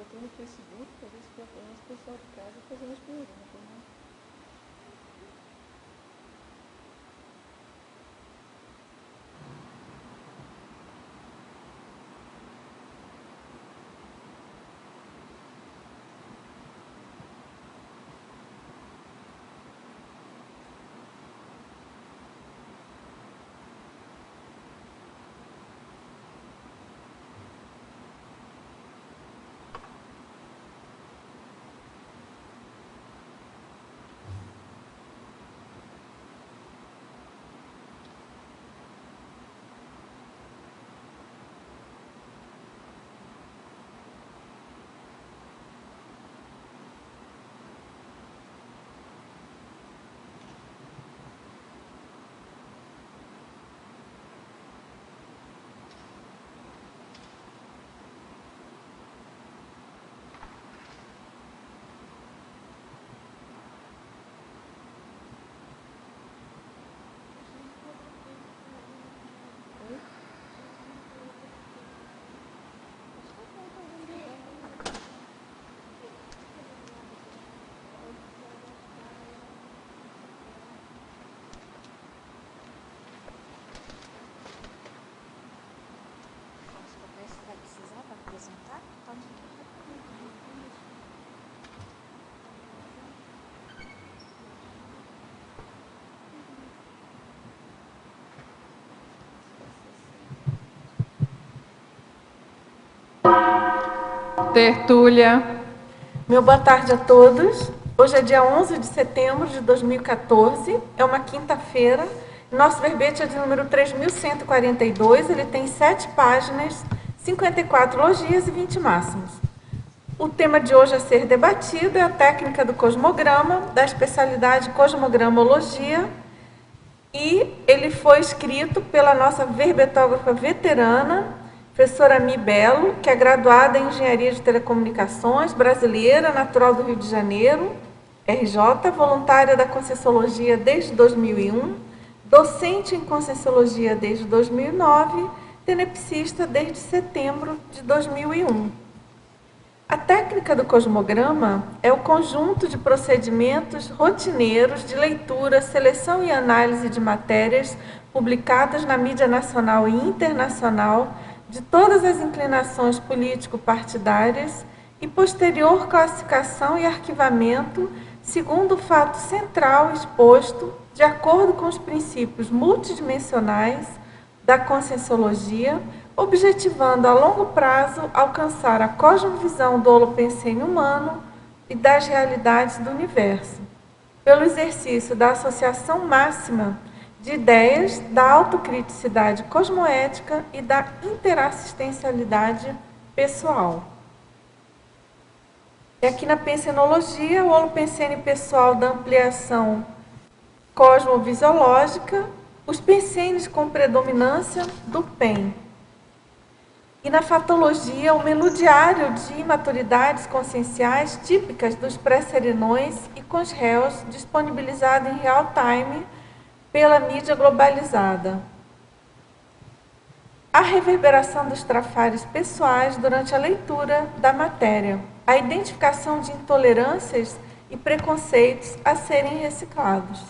botou no Facebook para ver se pelo menos o pessoal de casa fazer umas perguntas, né? Vai precisar para apresentar? Pode ir. Tertúlia. Meu boa tarde a todos. Hoje é dia 11 de setembro de 2014, é uma quinta-feira. Nosso verbete é de número 3142, ele tem 7 páginas, 54 elogios e 20 máximos. O tema de hoje a ser debatido é a técnica do cosmograma, da especialidade cosmogramologia, e ele foi escrito pela nossa verbetógrafa veterana, professora Mi Belo, que é graduada em Engenharia de Telecomunicações, brasileira, natural do Rio de Janeiro, RJ, voluntária da Conscienciologia desde 2001, docente em Conscienciologia desde 2009, tenepsista desde setembro de 2001. A técnica do cosmograma é o conjunto de procedimentos rotineiros de leitura, seleção e análise de matérias publicadas na mídia nacional e internacional de todas as inclinações político-partidárias e posterior classificação e arquivamento segundo o fato central exposto de acordo com os princípios multidimensionais da Conscienciologia, objetivando a longo prazo alcançar a cosmovisão do holopensene humano e das realidades do universo, pelo exercício da associação máxima de ideias da autocriticidade cosmoética e da interassistencialidade pessoal. E aqui na pensenologia, o holopensene pessoal da ampliação cosmovisiológica, os pensenes com predominância do PEN. E na fatologia, o menu diário de imaturidades conscienciais típicas dos pré-serenões e cons-réus, disponibilizado em real time pela mídia globalizada. A reverberação dos trafares pessoais durante a leitura da matéria. A identificação de intolerâncias e preconceitos a serem reciclados.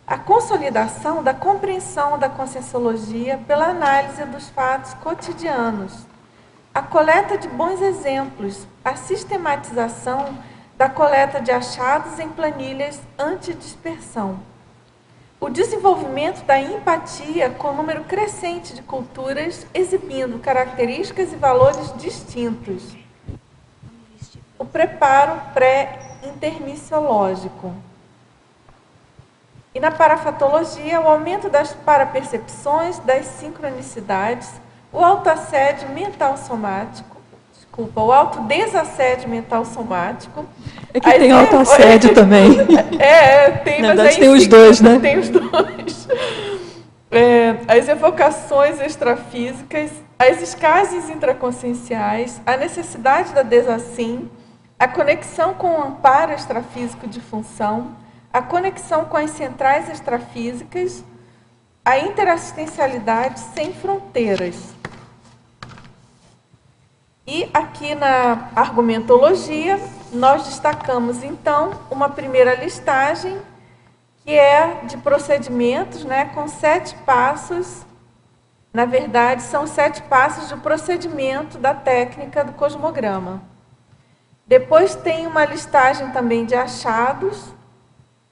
A consolidação da compreensão da conscienciologia pela análise dos fatos cotidianos. A coleta de bons exemplos. A sistematização da coleta de achados em planilhas antidispersão. O desenvolvimento da empatia com o número crescente de culturas exibindo características e valores distintos. O preparo pré-intermissiológico. E na parafatologia, o aumento das parapercepções, das sincronicidades, o autoassédio mental somático, o autodesassédio mental somático. É que tem autoassédio também. Tem, Na mas verdade, aí tem os dois, né? Tem os dois. As evocações extrafísicas, as escases intraconscienciais, a necessidade da desassim, a conexão com o amparo extrafísico de função, a conexão com as centrais extrafísicas, a interassistencialidade sem fronteiras. E aqui na argumentologia, nós destacamos, então, uma primeira listagem, que é de procedimentos, né, com 7 passos. Na verdade, são 7 passos do procedimento da técnica do cosmograma. Depois tem uma listagem também de achados,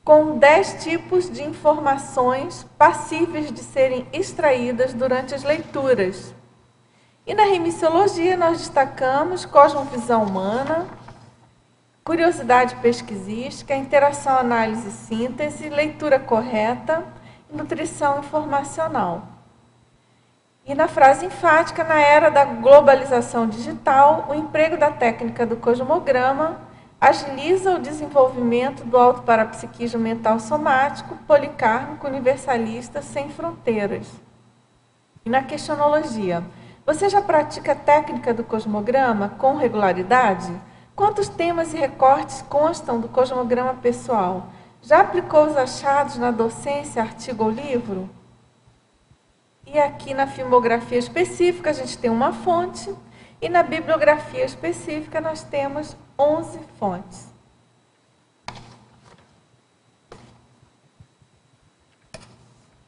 com 10 tipos de informações passíveis de serem extraídas durante as leituras. E na remissiologia nós destacamos cosmovisão humana, curiosidade pesquisística, interação, análise e síntese, leitura correta e nutrição informacional. E na frase enfática, na era da globalização digital, o emprego da técnica do cosmograma agiliza o desenvolvimento do autoparapsiquismo mental somático, policármico, universalista, sem fronteiras. E na questionologia, você já pratica a técnica do cosmograma com regularidade? Quantos temas e recortes constam do cosmograma pessoal? Já aplicou os achados na docência, artigo ou livro? E aqui na filmografia específica a gente tem uma fonte, e na bibliografia específica nós temos 11 fontes.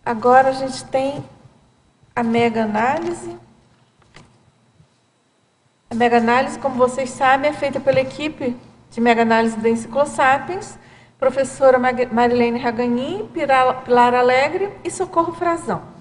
Agora a gente tem a mega-análise. A mega-análise, como vocês sabem, é feita pela equipe de mega-análise da Enciclosapiens, professora Marilene Raganin, Pilar Alegre e Socorro Frazão.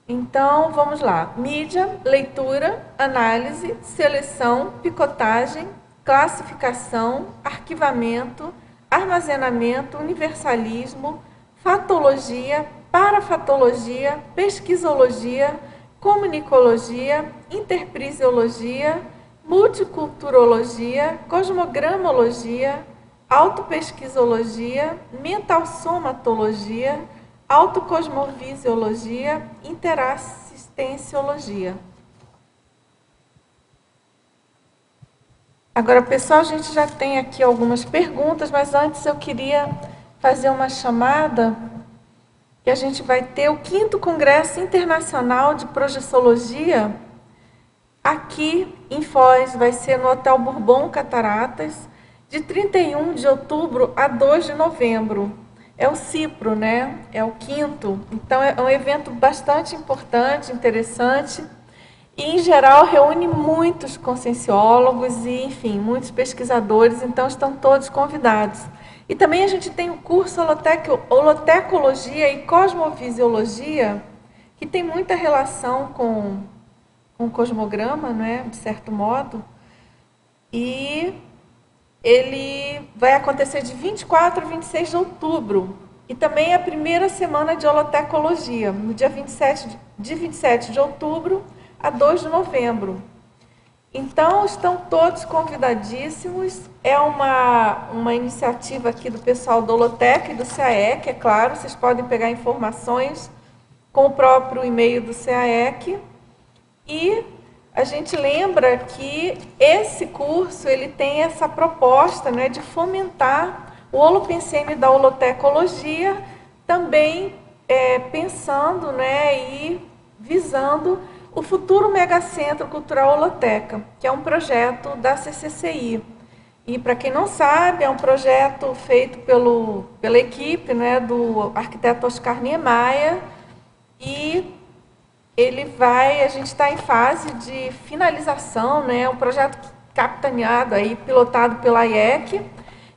Então, vamos lá. Mídia, leitura, análise, seleção, picotagem, classificação, arquivamento, armazenamento, universalismo, fatologia, parafatologia, pesquisologia, comunicologia, interprisiologia, multiculturologia, cosmogramologia, autopesquisologia, mentalsomatologia, autocosmovisiologia, interassistenciologia. Agora, pessoal, a gente já tem aqui algumas perguntas, mas antes eu queria fazer uma chamada, que a gente vai ter o 5º Congresso Internacional de Projeciologia aqui em Foz, vai ser no Hotel Bourbon Cataratas, de 31 de outubro a 2 de novembro. É o CIPRO, né? É o 5º. Então, é um evento bastante importante, interessante. E, em geral, reúne muitos conscienciólogos e, enfim, muitos pesquisadores. Então, estão todos convidados. E também a gente tem o curso Holotecologia e Cosmovisiologia, que tem muita relação com o cosmograma, né? De certo modo. E ele vai acontecer de 24 a 26 de outubro. E também é a primeira semana de holotecologia, no dia 27 de outubro a 2 de novembro. Então, estão todos convidadíssimos. É uma iniciativa aqui do pessoal do Holotec e do CAEC, é claro. Vocês podem pegar informações com o próprio e-mail do CAEC. E a gente lembra que esse curso ele tem essa proposta, né, de fomentar o holopensene da holotecologia, também pensando, né, e visando o futuro Megacentro Cultural Holoteca, que é um projeto da CCCI. E, para quem não sabe, é um projeto feito pela equipe, né, do arquiteto Oscar Niemeyer, e a gente está em fase de finalização, né? Um projeto capitaneado, aí, pilotado pela IEC,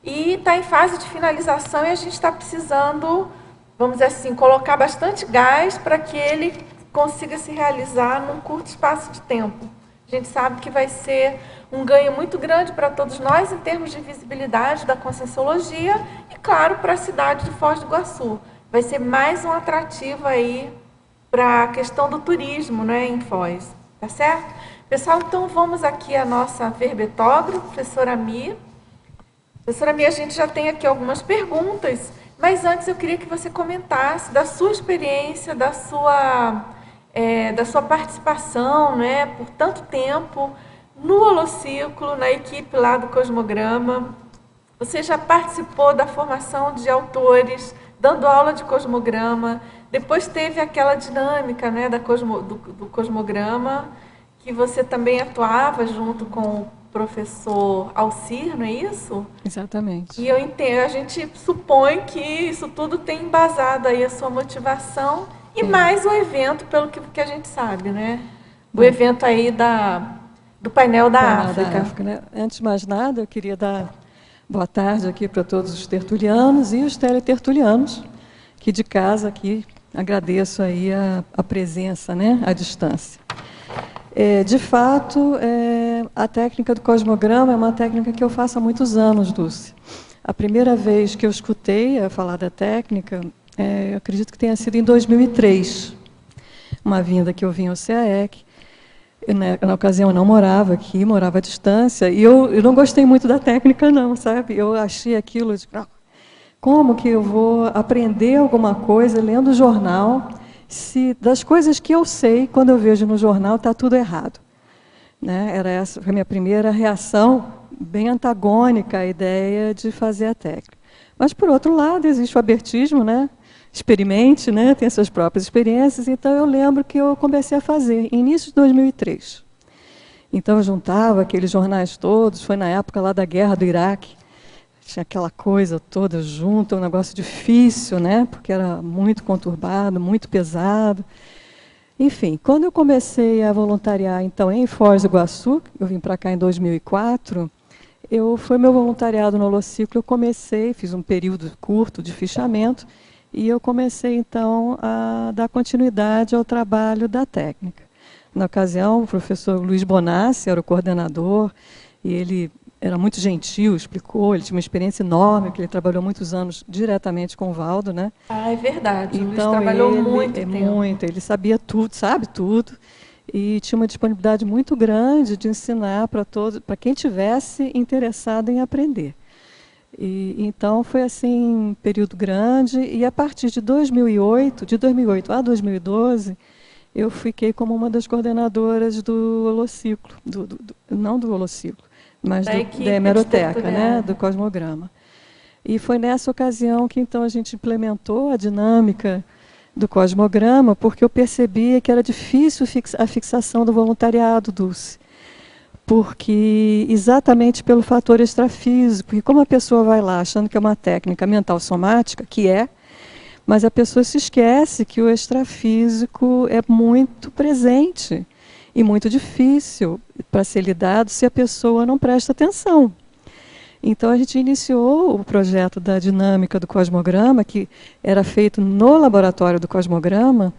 e está em fase de finalização e a gente está precisando, vamos dizer assim, colocar bastante gás para que ele consiga se realizar num curto espaço de tempo. A gente sabe que vai ser um ganho muito grande para todos nós em termos de visibilidade da conscienciologia e, claro, para a cidade de Foz do Iguaçu. Vai ser mais um atrativo aí para a questão do turismo, né, em Foz, tá certo? Pessoal, então vamos aqui à nossa verbetógrafa, professora Mi. Professora Mi, a gente já tem aqui algumas perguntas, mas antes eu queria que você comentasse da sua experiência, da sua participação, né, por tanto tempo no Holociclo, na equipe lá do Cosmograma. Você já participou da formação de autores, dando aula de cosmograma, depois teve aquela dinâmica, né, do cosmograma, que você também atuava junto com o professor Alcir, não é isso? Exatamente. E eu entendo, a gente supõe que isso tudo tem embasado aí a sua motivação e mais o evento, pelo que a gente sabe, né? O evento aí do painel da África. Né? Antes de mais nada, eu queria dar boa tarde aqui para todos os tertulianos e os teletertulianos, que de casa aqui agradeço aí a presença, né, à distância. De fato, a técnica do cosmograma é uma técnica que eu faço há muitos anos, Dulce. A primeira vez que eu escutei falar da técnica, eu acredito que tenha sido em 2003, uma vinda que eu vim ao CAEC. Na ocasião eu não morava aqui, morava à distância, e eu não gostei muito da técnica não, sabe? Eu achei aquilo de, como que eu vou aprender alguma coisa lendo o jornal, se das coisas que eu sei, quando eu vejo no jornal, está tudo errado. Né? Era essa a minha primeira reação, bem antagônica à ideia de fazer a técnica. Mas, por outro lado, existe o abertismo, né? Experimente, né? Tem suas próprias experiências. Então, eu lembro que eu comecei a fazer, início de 2003. Então, eu juntava aqueles jornais todos, foi na época lá da guerra do Iraque, tinha aquela coisa toda junta, um negócio difícil, né? Porque era muito conturbado, muito pesado. Enfim, quando eu comecei a voluntariar, então, em Foz do Iguaçu, eu vim para cá em 2004, foi meu voluntariado no Holociclo, eu comecei, fiz um período curto de fichamento, e eu comecei, então, a dar continuidade ao trabalho da técnica. Na ocasião, o professor Luiz Bonassi era o coordenador, e ele era muito gentil, explicou, ele tinha uma experiência enorme, porque ele trabalhou muitos anos diretamente com o Valdo, né? Ah, é verdade, então, o Luiz trabalhou muito tempo. Muito, ele sabia tudo, sabe tudo, e tinha uma disponibilidade muito grande de ensinar para todos, para quem tivesse interessado em aprender. Então, foi assim, um período grande, e a partir de 2008 a 2012, eu fiquei como uma das coordenadoras do Holociclo, não do Holociclo, mas da hemeroteca, né, do cosmograma. E foi nessa ocasião que então a gente implementou a dinâmica do cosmograma, porque eu percebia que era difícil a fixação do voluntariado, Dulce. Porque exatamente pelo fator extrafísico, e como a pessoa vai lá achando que é uma técnica mental somática, que é, mas a pessoa se esquece que o extrafísico é muito presente e muito difícil para ser lidado se a pessoa não presta atenção. Então, a gente iniciou o projeto da dinâmica do cosmograma, que era feito no laboratório do cosmograma,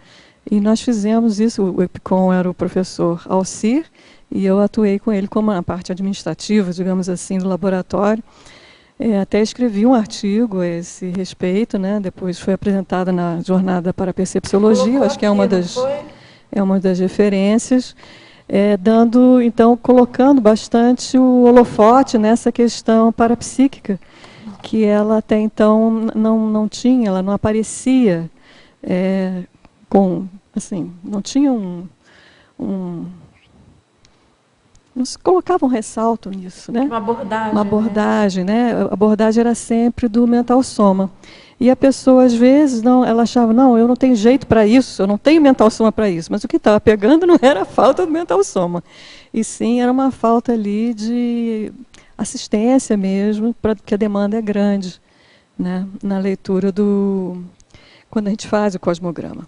e nós fizemos isso. O EPICOM era o professor Alcir, e eu atuei com ele como na parte administrativa, digamos assim, do laboratório. Até escrevi um artigo a esse respeito, né? Depois foi apresentado na Jornada para a Percepciologia, acho que é uma das referências, colocando bastante o holofote nessa questão parapsíquica, que ela até então não tinha, ela não aparecia não tinha não se colocava um ressalto nisso, né? Uma abordagem, né? A abordagem era sempre do mental soma. E a pessoa, às vezes, ela achava, não, eu não tenho jeito para isso, eu não tenho mental soma para isso. Mas o que estava pegando não era a falta do mental soma. E sim, era uma falta ali de assistência mesmo, porque a demanda é grande, né? Na leitura quando a gente faz o cosmograma.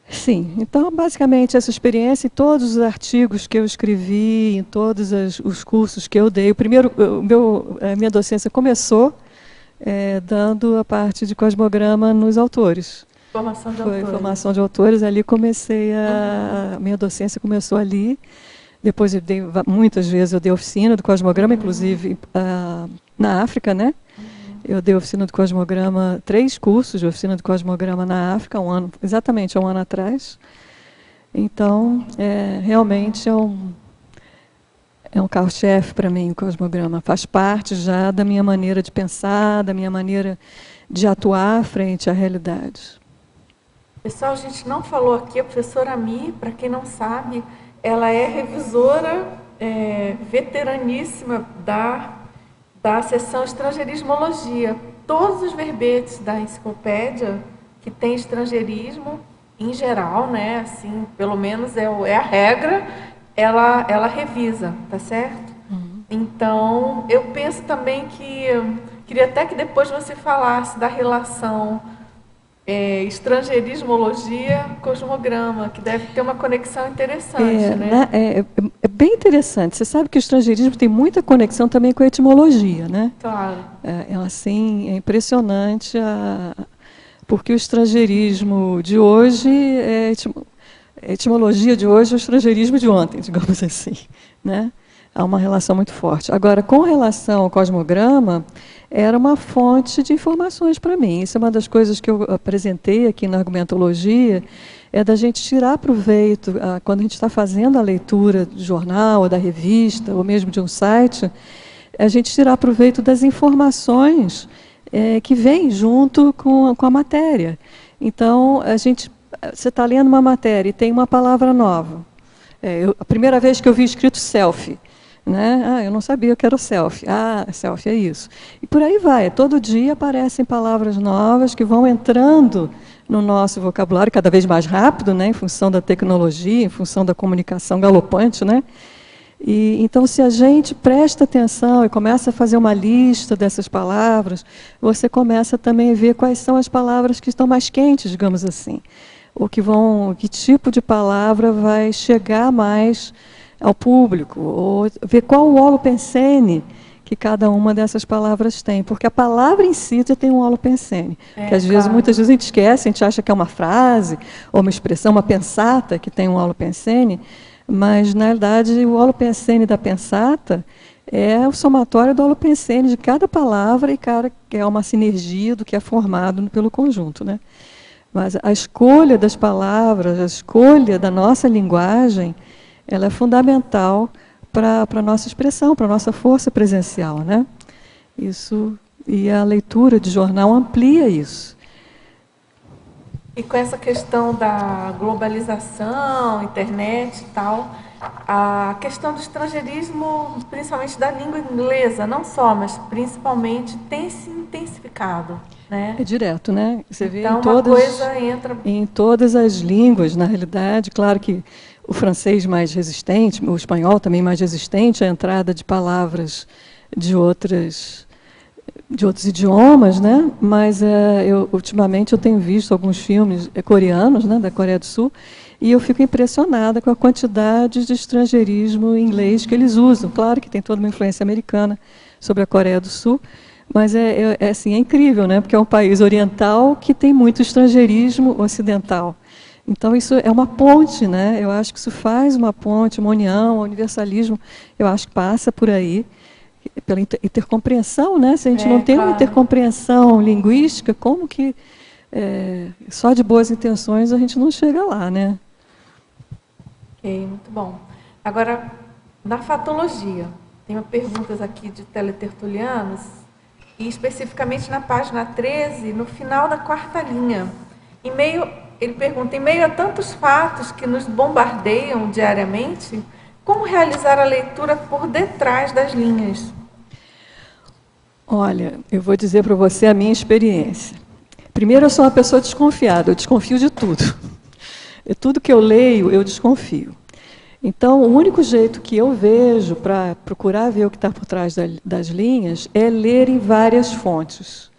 Sim, então, basicamente, essa experiência, em todos os artigos que eu escrevi, em todos os cursos que eu dei, a minha docência começou dando a parte de cosmograma nos autores. Formação de autores. Foi formação de autores, ali comecei a minha docência começou ali. Depois, muitas vezes, eu dei oficina do cosmograma, inclusive na África, né? Eu dei oficina do cosmograma, 3 cursos de oficina do cosmograma na África, exatamente há um ano atrás. Então, realmente é um carro-chefe para mim o cosmograma. Faz parte já da minha maneira de pensar, da minha maneira de atuar frente à realidade. Pessoal, a gente não falou aqui, a professora Ami, para quem não sabe, ela é revisora veteraníssima da seção Estrangeirismologia. Todos os verbetes da enciclopédia que tem estrangeirismo, em geral, né, assim, pelo menos é a regra, ela revisa, tá certo? Então, eu penso também que, queria até que depois você falasse da relação estrangeirismologia-cosmograma, que deve ter uma conexão interessante, né? É bem interessante. Você sabe que o estrangeirismo tem muita conexão também com a etimologia, né? Claro. Assim, é impressionante, porque o estrangeirismo de hoje a etimologia de hoje é o estrangeirismo de ontem, digamos assim, né? Há uma relação muito forte. Agora, com relação ao cosmograma, era uma fonte de informações para mim. Isso é uma das coisas que eu apresentei aqui na argumentologia, é da gente tirar proveito, quando a gente está fazendo a leitura do jornal, ou da revista, ou mesmo de um site, a gente tirar proveito das informações que vêm junto com a matéria. Então, você está lendo uma matéria e tem uma palavra nova. A primeira vez que eu vi escrito selfie, né? Eu não sabia que era o selfie. Selfie é isso. E por aí vai. Todo dia aparecem palavras novas que vão entrando no nosso vocabulário cada vez mais rápido, né? Em função da tecnologia, em função da comunicação galopante, né? E então, se a gente presta atenção e começa a fazer uma lista dessas palavras, você começa também a ver quais são as palavras que estão mais quentes, digamos assim. Que tipo de palavra vai chegar mais ao público, ou ver qual o holopensene que cada uma dessas palavras tem, porque a palavra em si já tem um holopensene, que às vezes, muitas vezes a gente esquece, a gente acha que é uma frase, ou uma expressão, uma pensata que tem um holopensene, mas, na realidade, o holopensene da pensata é o somatório do holopensene de cada palavra que é uma sinergia do que é formado pelo conjunto, né? Mas a escolha das palavras, a escolha da nossa linguagem, ela é fundamental para a nossa expressão, para a nossa força presencial, né? E a leitura de jornal amplia isso. E com essa questão da globalização, internet e tal, a questão do estrangeirismo, principalmente da língua inglesa, não só, mas principalmente, tem se intensificado, né? É direto, né? Você vê então, uma coisa entra em todas as línguas, na realidade. Claro que o francês mais resistente, o espanhol também mais resistente à entrada de palavras de outros idiomas, né? Mas ultimamente eu tenho visto alguns filmes coreanos, né, da Coreia do Sul, e eu fico impressionada com a quantidade de estrangeirismo em inglês que eles usam. Claro que tem toda uma influência americana sobre a Coreia do Sul, mas assim, é incrível, né? Porque é um país oriental que tem muito estrangeirismo ocidental. Então, isso é uma ponte, né? Eu acho que isso faz uma ponte, uma união, um universalismo, eu acho que passa por aí, pela intercompreensão, né? Se a gente não tem uma intercompreensão linguística, como que só de boas intenções a gente não chega lá, né? Ok, muito bom. Agora, na fatologia, tem perguntas aqui de teletertulianos, e especificamente na página 13, no final da quarta linha. Ele pergunta, em meio a tantos fatos que nos bombardeiam diariamente, como realizar a leitura por detrás das linhas? Olha, eu vou dizer para você a minha experiência. Primeiro, eu sou uma pessoa desconfiada, eu desconfio de tudo. Tudo que eu leio, eu desconfio. Então, o único jeito que eu vejo para procurar ver o que está por trás das linhas é ler em várias fontes.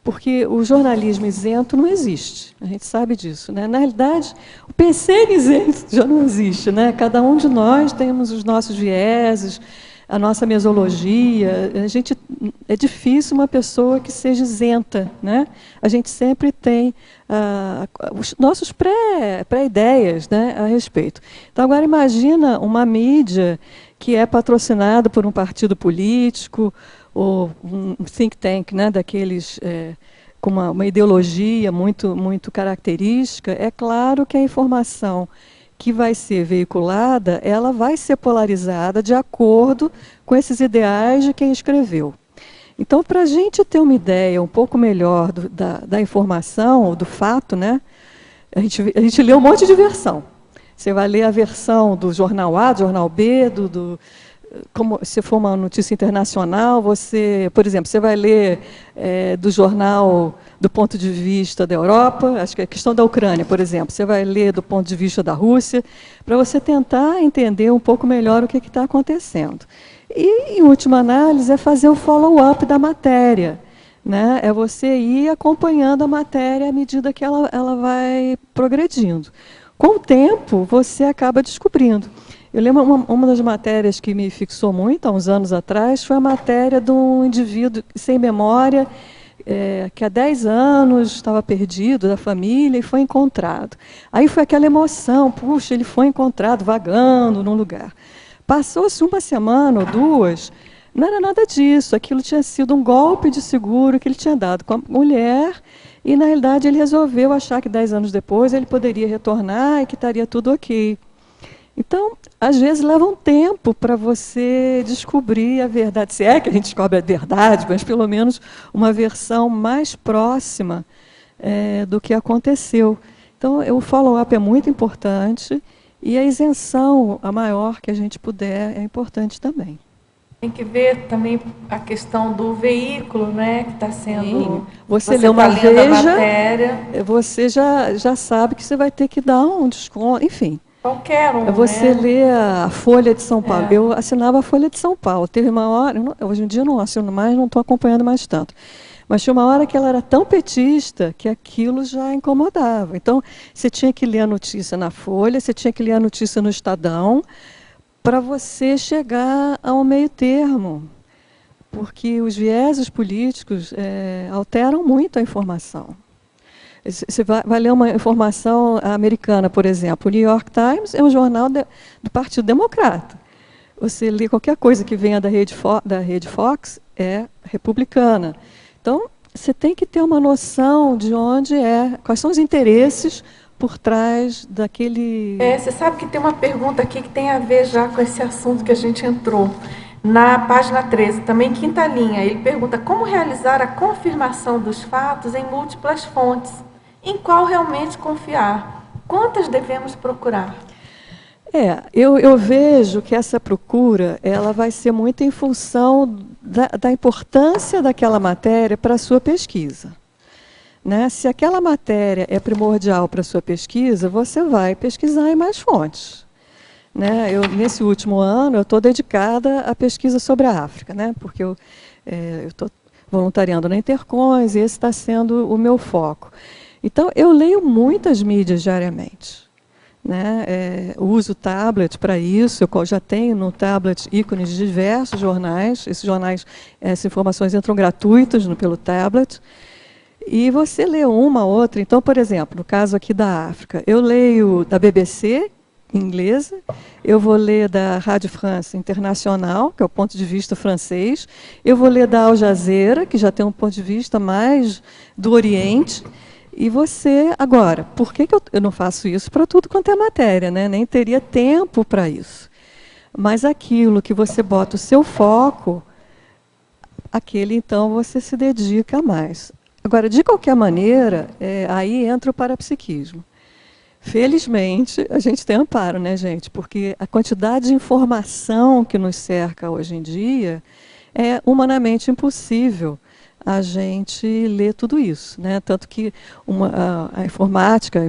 Porque o jornalismo isento não existe, a gente sabe disso, né? Na realidade, o pensar isento já não existe, né? Cada um de nós temos os nossos vieses, a nossa mesologia. É difícil uma pessoa que seja isenta, né? A gente sempre tem os nossos pré-ideias, né, a respeito. Então, agora imagina uma mídia que é patrocinada por um partido político, ou um think tank, né, daqueles com uma ideologia muito, muito característica. É claro que a informação que vai ser veiculada, ela vai ser polarizada de acordo com esses ideais de quem escreveu. Então, para a gente ter uma ideia um pouco melhor da informação, ou do fato, né, a gente lê um monte de versão. Você vai ler a versão do jornal A, do jornal B, como se for uma notícia internacional, você, por exemplo, você vai ler do jornal do ponto de vista da Europa, acho que a questão da Ucrânia, por exemplo, você vai ler do ponto de vista da Rússia, para você tentar entender um pouco melhor o que está acontecendo. E, em última análise, é fazer o follow-up da matéria, né? É você ir acompanhando a matéria à medida que ela vai progredindo. Com o tempo, você acaba descobrindo. Eu lembro uma das matérias que me fixou muito, há uns anos atrás, foi a matéria de um indivíduo sem memória, que há 10 anos estava perdido da família e foi encontrado. Aí foi aquela emoção, puxa, ele foi encontrado vagando num lugar. Passou-se uma semana ou duas, não era nada disso, aquilo tinha sido um golpe de seguro que ele tinha dado com a mulher, e na realidade ele resolveu achar que 10 anos depois ele poderia retornar e que estaria tudo ok. Então, às vezes leva um tempo para você descobrir a verdade, se é que a gente descobre a verdade, mas pelo menos uma versão mais próxima do que aconteceu. Então, o follow-up é muito importante e a isenção, a maior que a gente puder, é importante também. Tem que ver também a questão do veículo, né, que está sendo... Sim. Você lê uma Veja, você já sabe que você vai ter que dar um desconto, enfim. Qualquer um, Você né? lê a Folha de São Paulo. Eu assinava a Folha de São Paulo. Teve uma hora, hoje em dia eu não assino mais, não estou acompanhando mais tanto. Mas tinha uma hora que ela era tão petista que aquilo já incomodava. Então, você tinha que ler a notícia na Folha, você tinha que ler a notícia no Estadão, para você chegar ao meio termo. Porque os vieses políticos alteram muito a informação. Você vai ler uma informação americana, por exemplo. O New York Times é um jornal do Partido Democrata. Você lê qualquer coisa que venha da rede Fox, é republicana. Então, você tem que ter uma noção de quais são os interesses por trás daquele... Você sabe que tem uma pergunta aqui que tem a ver já com esse assunto que a gente entrou. Na página 13, também quinta linha, ele pergunta como realizar a confirmação dos fatos em múltiplas fontes. Em qual realmente confiar? Quantas devemos procurar? Eu vejo que essa procura ela vai ser muito em função da importância daquela matéria para a sua pesquisa. Né? Se aquela matéria é primordial para a sua pesquisa, você vai pesquisar em mais fontes. Né? Nesse último ano, eu estou dedicada à pesquisa sobre a África, né? Porque eu estou voluntariando na Intercons e esse está sendo o meu foco. Então, eu leio muitas mídias diariamente. Né? Uso o tablet para isso, eu já tenho no tablet ícones de diversos jornais, esses jornais, essas informações entram gratuitas pelo tablet, e você lê uma, outra. Então, por exemplo, no caso aqui da África, eu leio da BBC, inglesa, eu vou ler da Rádio France Internacional, que é o ponto de vista francês, eu vou ler da Al Jazeera, que já tem um ponto de vista mais do Oriente. E você, agora, por que eu não faço isso para tudo quanto é matéria, né? Nem teria tempo para isso. Mas aquilo que você bota o seu foco, aquele então você se dedica mais. Agora, de qualquer maneira, aí entra o parapsiquismo. Felizmente, a gente tem amparo, né, gente? Porque a quantidade de informação que nos cerca hoje em dia é humanamente impossível a gente ler tudo isso, né? Tanto que a informática,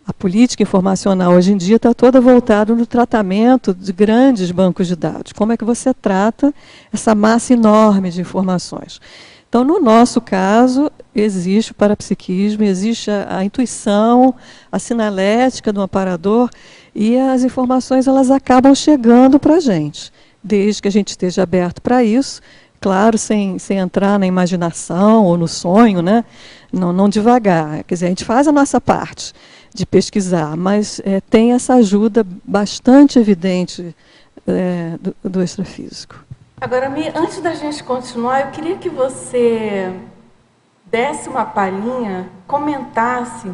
a política informacional hoje em dia está toda voltada no tratamento de grandes bancos de dados. Como é que você trata essa massa enorme de informações? Então, no nosso caso, existe o parapsiquismo, existe a intuição, a sinalética do amparador, e as informações elas acabam chegando para a gente, desde que a gente esteja aberto para isso. Claro, sem entrar na imaginação ou no sonho, né? Não devagar. Quer dizer, a gente faz a nossa parte de pesquisar, mas tem essa ajuda bastante evidente do extrafísico. Agora, antes da gente continuar, eu queria que você desse uma palhinha, comentasse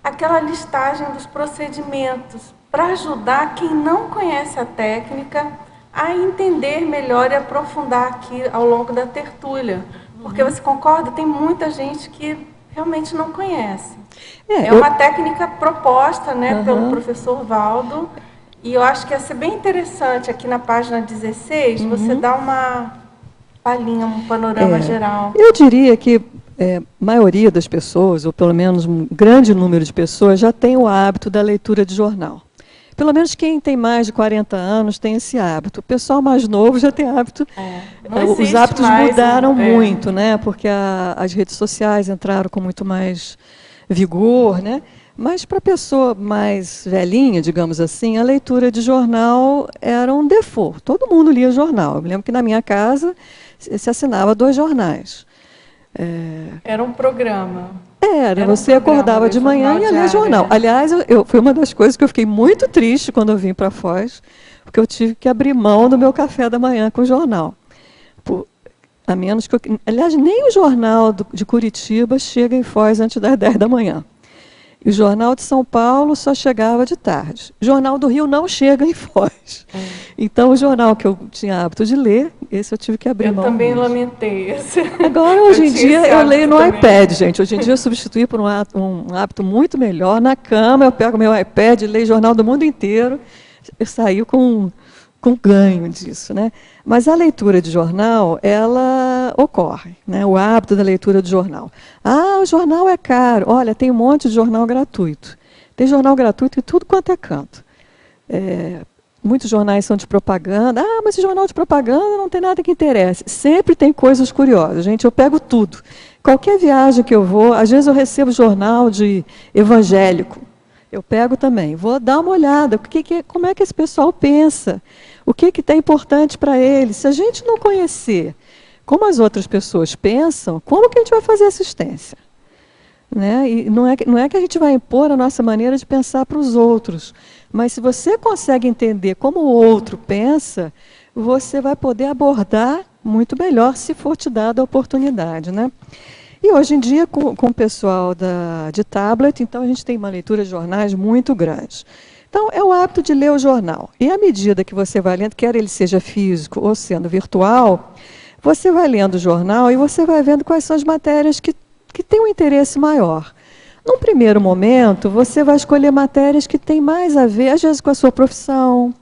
aquela listagem dos procedimentos, para ajudar quem não conhece a técnica a entender melhor e aprofundar aqui ao longo da tertúlia. Porque você concorda? Tem muita gente que realmente não conhece. É uma técnica proposta, né, pelo professor Valdo, E eu acho que ia ser bem interessante aqui na página 16, você dar uma palhinha, um panorama geral. Eu diria que a maioria das pessoas, ou pelo menos um grande número de pessoas, já tem o hábito da leitura de jornal. Pelo menos quem tem mais de 40 anos tem esse hábito. O pessoal mais novo já tem hábito. Os hábitos mudaram muito, né? Porque as redes sociais entraram com muito mais vigor, né? Mas para a pessoa mais velhinha, digamos assim, a leitura de jornal era um default. Todo mundo lia jornal. Eu me lembro que na minha casa se assinava 2 jornais. Era um programa. Você acordava de manhã e ia ler jornal. Aliás, foi uma das coisas que eu fiquei muito triste quando eu vim para Foz, porque eu tive que abrir mão do meu café da manhã com o jornal. A menos que aliás, nem o jornal de Curitiba chega em Foz antes das 10 da manhã. E o Jornal de São Paulo só chegava de tarde. O Jornal do Rio não chega em Foz. Então, o jornal que eu tinha hábito de ler, esse eu tive que abrir mão. Eu também lamentei esse. Agora, hoje em dia, eu leio no iPad, gente. Hoje em dia, eu substituí por um hábito muito melhor. Na cama, eu pego meu iPad, leio jornal do mundo inteiro. Eu saí com ganho disso, né? Mas a leitura de jornal, ela ocorre, né? O hábito da leitura de jornal. O jornal é caro. Olha, tem um monte de jornal gratuito. Tem jornal gratuito em tudo quanto é canto. Muitos jornais são de propaganda. Mas esse jornal de propaganda não tem nada que interesse. Sempre tem coisas curiosas, gente. Eu pego tudo. Qualquer viagem que eu vou, às vezes eu recebo jornal de evangélico. Eu pego também. Vou dar uma olhada. Como é que esse pessoal pensa? O que é importante para eles? Se a gente não conhecer como as outras pessoas pensam, como que a gente vai fazer assistência? Né? E não é que a gente vai impor a nossa maneira de pensar para os outros, mas se você consegue entender como o outro pensa, você vai poder abordar muito melhor se for te dada a oportunidade. Né? E hoje em dia, com o pessoal de tablet, então a gente tem uma leitura de jornais muito grande. Então, é o hábito de ler o jornal. E à medida que você vai lendo, quer ele seja físico ou sendo virtual, você vai lendo o jornal e você vai vendo quais são as matérias que têm um interesse maior. Num primeiro momento, você vai escolher matérias que têm mais a ver, às vezes, com a sua profissão,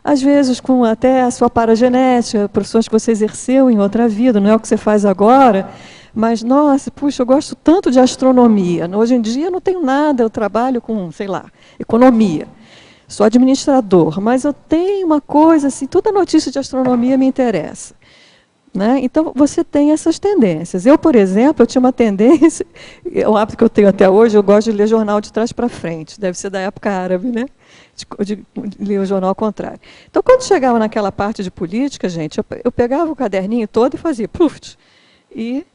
às vezes com até a sua paragenética, profissões que você exerceu em outra vida, não é o que você faz agora, mas, nossa, puxa, eu gosto tanto de astronomia. Hoje em dia eu não tenho nada, eu trabalho com, sei lá, economia. Sou administrador, mas eu tenho uma coisa assim, toda notícia de astronomia me interessa. Né? Então, você tem essas tendências. Eu, por exemplo, eu tinha uma tendência, é um hábito que eu tenho até hoje, eu gosto de ler jornal de trás para frente, deve ser da época árabe, né? de ler o jornal ao contrário. Então, quando chegava naquela parte de política, gente, eu pegava o caderninho todo e fazia, e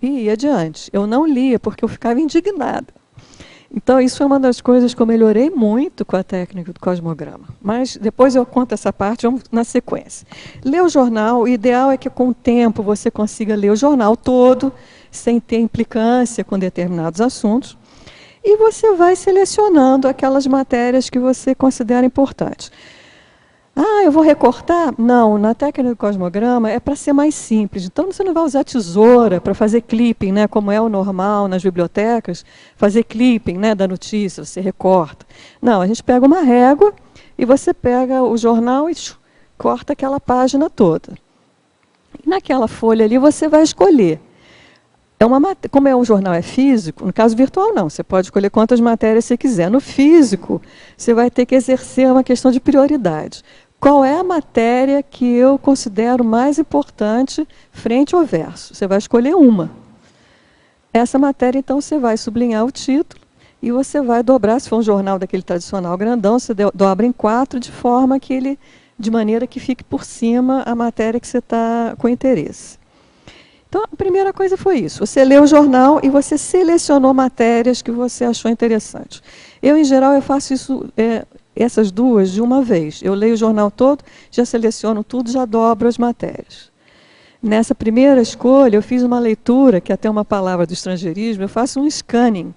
ia adiante. Eu não lia, porque eu ficava indignada. Então, isso é uma das coisas que eu melhorei muito com a técnica do cosmograma. Mas depois eu conto essa parte, vamos na sequência. Ler o jornal, o ideal é que com o tempo você consiga ler o jornal todo, sem ter implicância com determinados assuntos, e você vai selecionando aquelas matérias que você considera importantes. Eu vou recortar? Não, na técnica do cosmograma é para ser mais simples. Então, você não vai usar tesoura para fazer clipping, né, como é o normal nas bibliotecas, fazer clipping, né, da notícia, você recorta. Não, a gente pega uma régua e você pega o jornal e corta aquela página toda. E naquela folha ali você vai escolher. Como um jornal é físico, no caso virtual não, você pode escolher quantas matérias você quiser. No físico, você vai ter que exercer uma questão de prioridade. Qual é a matéria que eu considero mais importante frente ao verso? Você vai escolher uma. Essa matéria, então, você vai sublinhar o título e você vai dobrar, se for um jornal daquele tradicional grandão, você dobra em 4 de maneira que fique por cima a matéria que você está com interesse. Então, a primeira coisa foi isso. Você leu o jornal e você selecionou matérias que você achou interessantes. Eu, em geral, eu faço isso, essas duas de uma vez. Eu leio o jornal todo, já seleciono tudo, já dobro as matérias. Nessa primeira escolha, eu fiz uma leitura, que é até uma palavra do estrangeirismo, eu faço um scanning.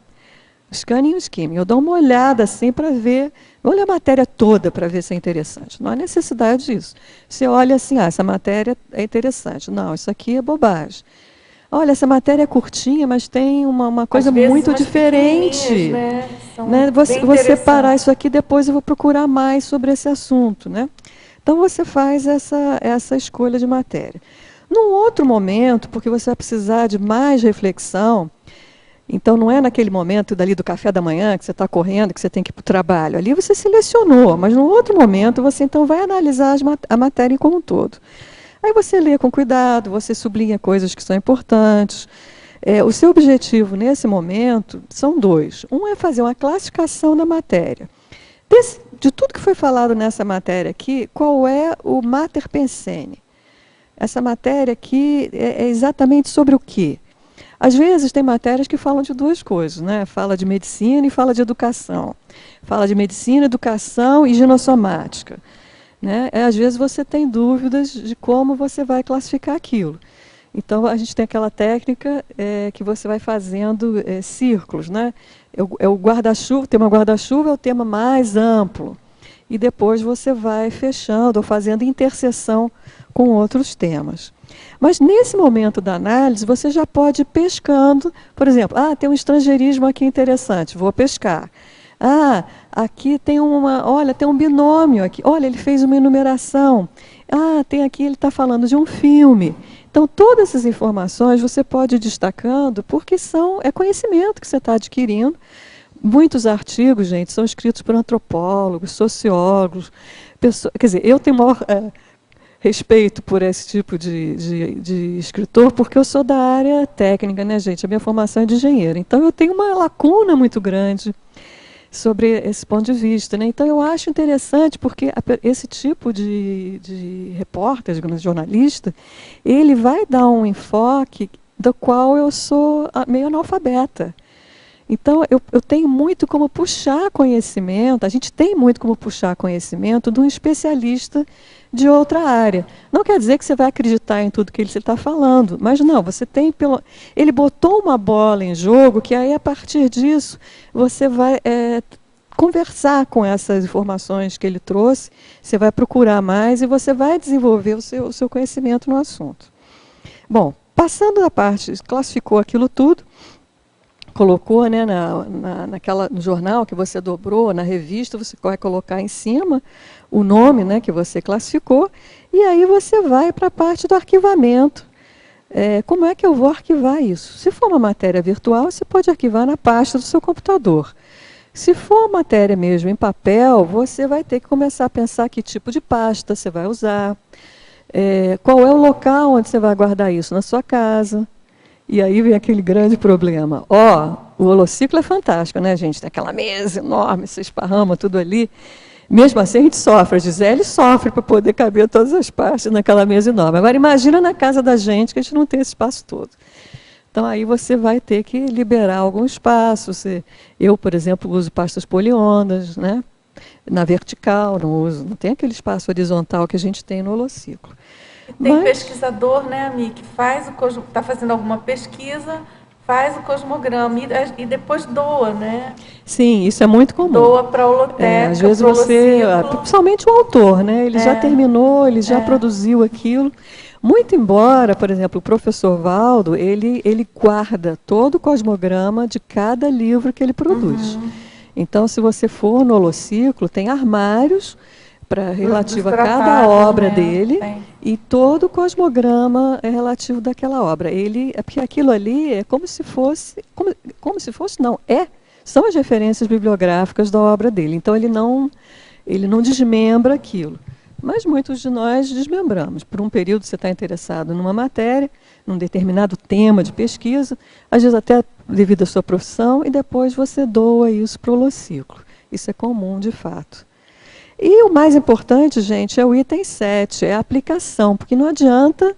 Scanning e skimming. Eu dou uma olhada assim para ver, não olho a matéria toda para ver se é interessante. Não há necessidade disso. Você olha assim, essa matéria é interessante. Não, isso aqui é bobagem. olha, essa matéria é curtinha, mas tem uma coisa Às vezes muito umas diferente. pequenininhas, né? São Você bem parar interessantes. isso aqui, depois eu vou procurar mais sobre esse assunto, né? Então você faz essa escolha de matéria. Num outro momento, porque você vai precisar de mais reflexão, então não é naquele momento dali do café da manhã que você está correndo, que você tem que ir para o trabalho. Ali você selecionou, mas num outro momento você então vai analisar a matéria como um todo. Aí você lê com cuidado, você sublinha coisas que são importantes. O seu objetivo nesse momento são dois. Um é fazer uma classificação da matéria. De tudo que foi falado nessa matéria aqui, qual é o mater pensene? Essa matéria aqui é exatamente sobre o quê? Às vezes tem matérias que falam de duas coisas, né? Fala de medicina e fala de educação. Fala de medicina, educação e ginossomática. Né? Às vezes você tem dúvidas de como você vai classificar aquilo. Então, a gente tem aquela técnica que você vai fazendo círculos. Né? O guarda-chuva, o tema guarda-chuva é o tema mais amplo. E depois você vai fechando ou fazendo interseção com outros temas. Mas nesse momento da análise, você já pode ir pescando. Por exemplo, tem um estrangeirismo aqui interessante, vou pescar. Aqui tem tem um binômio aqui. Olha, ele fez uma enumeração. Tem aqui, ele está falando de um filme. Então, todas essas informações você pode ir destacando, porque é conhecimento que você está adquirindo. Muitos artigos, gente, são escritos por antropólogos, sociólogos. Quer dizer, eu tenho maior respeito por esse tipo de escritor, porque eu sou da área técnica, né, gente? A minha formação é de engenheiro. Então, eu tenho uma lacuna muito grande sobre esse ponto de vista. Né? Então, eu acho interessante, porque esse tipo de repórter, digamos, jornalista, ele vai dar um enfoque do qual eu sou meio analfabeta. Então, eu tenho muito como puxar conhecimento, a gente tem muito como puxar conhecimento de um especialista de outra área. Não quer dizer que você vai acreditar em tudo que ele está falando, mas não, você tem ele botou uma bola em jogo, que aí, a partir disso, você vai conversar com essas informações que ele trouxe, você vai procurar mais e você vai desenvolver o seu conhecimento no assunto. Bom, passando da parte, classificou aquilo tudo, colocou, né, no jornal que você dobrou, na revista, você vai colocar em cima o nome, né, que você classificou, e aí você vai para a parte do arquivamento. Como é que eu vou arquivar isso? Se for uma matéria virtual, você pode arquivar na pasta do seu computador. Se for matéria mesmo em papel, você vai ter que começar a pensar que tipo de pasta você vai usar, qual é o local onde você vai guardar isso, na sua casa. E aí vem aquele grande problema. O holociclo é fantástico, né, gente? Tem aquela mesa enorme, você esparrama tudo ali. Mesmo assim, a gente sofre. A Gisele sofre para poder caber todas as partes naquela mesa enorme. Agora, imagina na casa da gente, que a gente não tem esse espaço todo. Então, aí você vai ter que liberar algum espaço. Eu, por exemplo, uso pastas poliôndas, né? Na vertical, não tem aquele espaço horizontal que a gente tem no holociclo. Tem pesquisador, né, Ami, que está fazendo alguma pesquisa, faz o cosmograma e depois doa, né? Sim, isso é muito comum. Doa para a holoteca, às vezes principalmente o autor, né? Ele já terminou, ele já produziu aquilo. Muito embora, por exemplo, o professor Valdo, ele guarda todo o cosmograma de cada livro que ele produz. Então, se você for no holociclo, tem armários relativo a cada obra dele, e todo o cosmograma é relativo daquela obra. Porque aquilo ali é como se fosse, são as referências bibliográficas da obra dele. Então, ele não desmembra aquilo. Mas muitos de nós desmembramos. Por um período você está interessado numa matéria, num determinado tema de pesquisa, às vezes até devido à sua profissão, e depois você doa isso para o holociclo. Isso é comum, de fato. E o mais importante, gente, é o item 7, é a aplicação, porque não adianta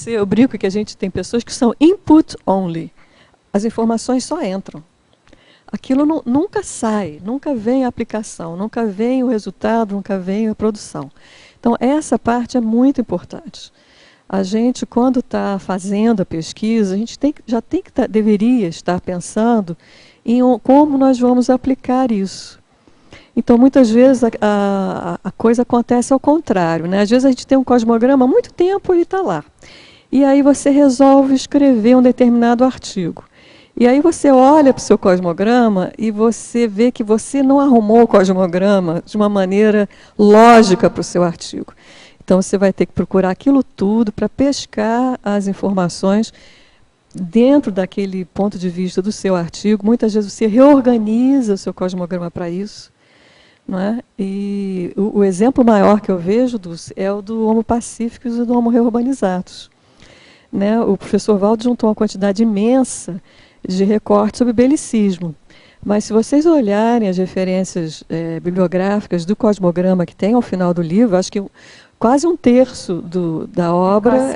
eu brinco que a gente tem pessoas que são input only. As informações só entram. Aquilo nunca sai, nunca vem a aplicação, nunca vem o resultado, nunca vem a produção. Então, essa parte é muito importante. A gente, quando está fazendo a pesquisa, a gente deveria estar pensando em como nós vamos aplicar isso. Então, muitas vezes, a coisa acontece ao contrário. Né? Às vezes, a gente tem um cosmograma, há muito tempo ele está lá. e aí você resolve escrever um determinado artigo. E aí você olha para o seu cosmograma e você vê que você não arrumou o cosmograma de uma maneira lógica para o seu artigo. Então você vai ter que procurar aquilo tudo para pescar as informações dentro daquele ponto de vista do seu artigo. Muitas vezes você reorganiza o seu cosmograma para isso. Não é? E o exemplo maior que eu vejo é o do Homo Pacíficos e do Homo Reurbanizatus. Né? O professor Valdo juntou uma quantidade imensa de recortes sobre belicismo. Mas se vocês olharem as referências bibliográficas do cosmograma que tem ao final do livro, acho que quase um terço da obra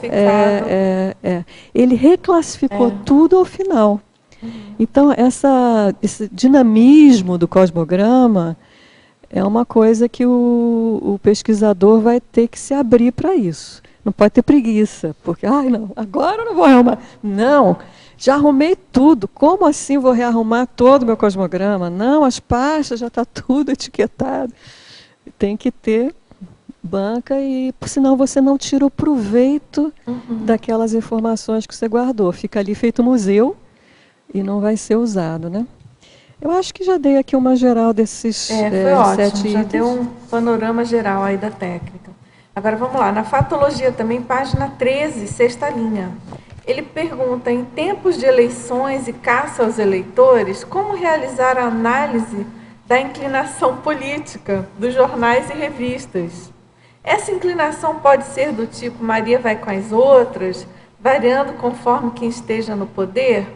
ele reclassificou tudo ao final. Então, esse dinamismo do cosmograma é uma coisa que o pesquisador vai ter que se abrir para isso. Não pode ter preguiça, porque, não, agora eu não vou arrumar. Não, já arrumei tudo. Como assim vou rearrumar todo o meu cosmograma? Não, as pastas já está tudo etiquetado. Tem que ter banca, e senão você não tira o proveito daquelas informações que você guardou. Fica ali feito museu e não vai ser usado, né? Eu acho que já dei aqui uma geral desses foi ótimo, 7 já itens. deu um panorama geral aí da técnica. Agora vamos lá, na fatologia também, página 13, sexta linha. Ele pergunta, em tempos de eleições e caça aos eleitores, como realizar a análise da inclinação política dos jornais e revistas? Essa inclinação pode ser do tipo Maria vai com as outras, variando conforme quem esteja no poder?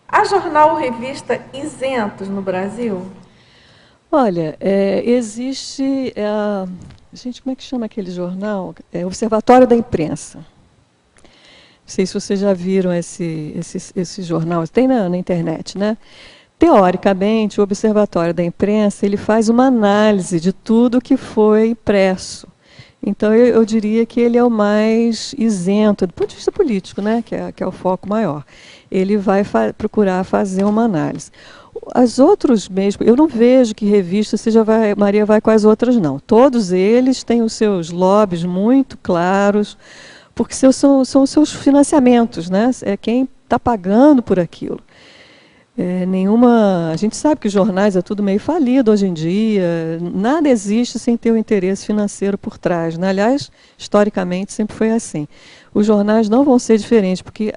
Há jornal ou revista isentos no Brasil? Olha, existe... gente, como é que chama aquele jornal? Observatório da Imprensa. Não sei se vocês já viram esse jornal. Tem na internet, né? Teoricamente, o Observatório da Imprensa ele faz uma análise de tudo que foi impresso. Então, eu diria que ele é o mais isento, do ponto de vista político, né, que é o foco maior. Ele vai procurar fazer uma análise. As outros mesmo, eu não vejo que revista Maria vai com as outras, não. Todos eles têm os seus lobbies muito claros, porque são os seus financiamentos, né? É quem está pagando por aquilo. A gente sabe que os jornais é tudo meio falido hoje em dia, nada existe sem ter o interesse financeiro por trás, né? Aliás, historicamente sempre foi assim. Os jornais não vão ser diferentes, porque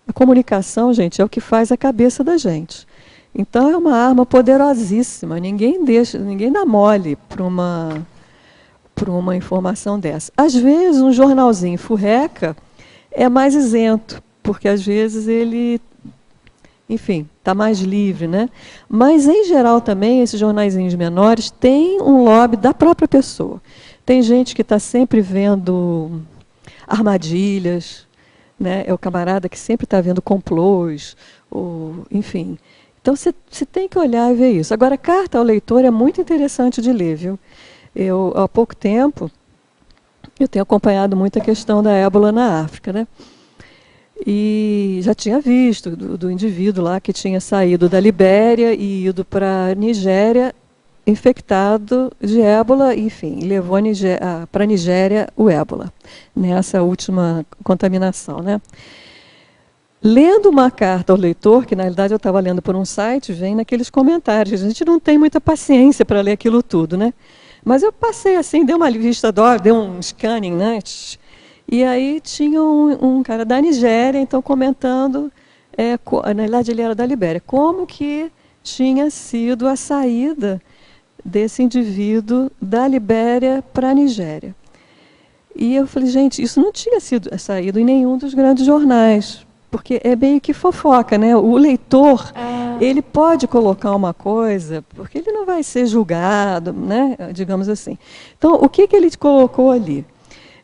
a comunicação, gente, é o que faz a cabeça da gente. Então é uma arma poderosíssima, ninguém dá mole para uma informação dessa. Às vezes um jornalzinho furreca é mais isento, porque às vezes ele... Enfim, está mais livre, né? Mas, em geral, também, esses jornaizinhos menores têm um lobby da própria pessoa. Tem gente que está sempre vendo armadilhas, né? É o camarada que sempre está vendo complôs, enfim. Então, você tem que olhar e ver isso. Agora, Carta ao Leitor é muito interessante de ler, viu? Há pouco tempo, eu tenho acompanhado muito a questão da ébola na África, né? E já tinha visto do indivíduo lá que tinha saído da Libéria e ido para a Nigéria infectado de ébola, enfim, levou para a Nigéria o ébola, nessa última contaminação, né? Lendo uma carta ao leitor, que na realidade eu estava lendo por um site, vem naqueles comentários. A gente não tem muita paciência para ler aquilo tudo, né? Mas eu passei assim, dei uma vista d'olhos, dei um scanning, né? E aí tinha um cara da Nigéria, então, comentando, na verdade ele era da Libéria, como que tinha sido a saída desse indivíduo da Libéria para a Nigéria. E eu falei, gente, isso não tinha sido saído em nenhum dos grandes jornais, porque é meio que fofoca, né? O leitor, ele pode colocar uma coisa, porque ele não vai ser julgado, né? Digamos assim. Então, o que ele colocou ali?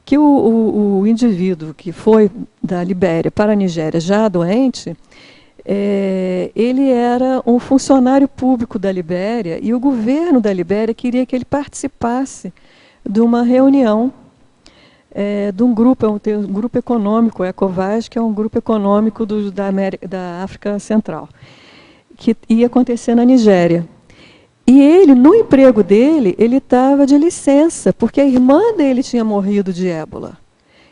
Que o indivíduo que foi da Libéria para a Nigéria já doente, ele era um funcionário público da Libéria e o governo da Libéria queria que ele participasse de uma reunião de um grupo, um grupo econômico, o ECOWAS, que é um grupo econômico da África Central, que ia acontecer na Nigéria. E ele, no emprego dele, ele estava de licença, porque a irmã dele tinha morrido de ébola.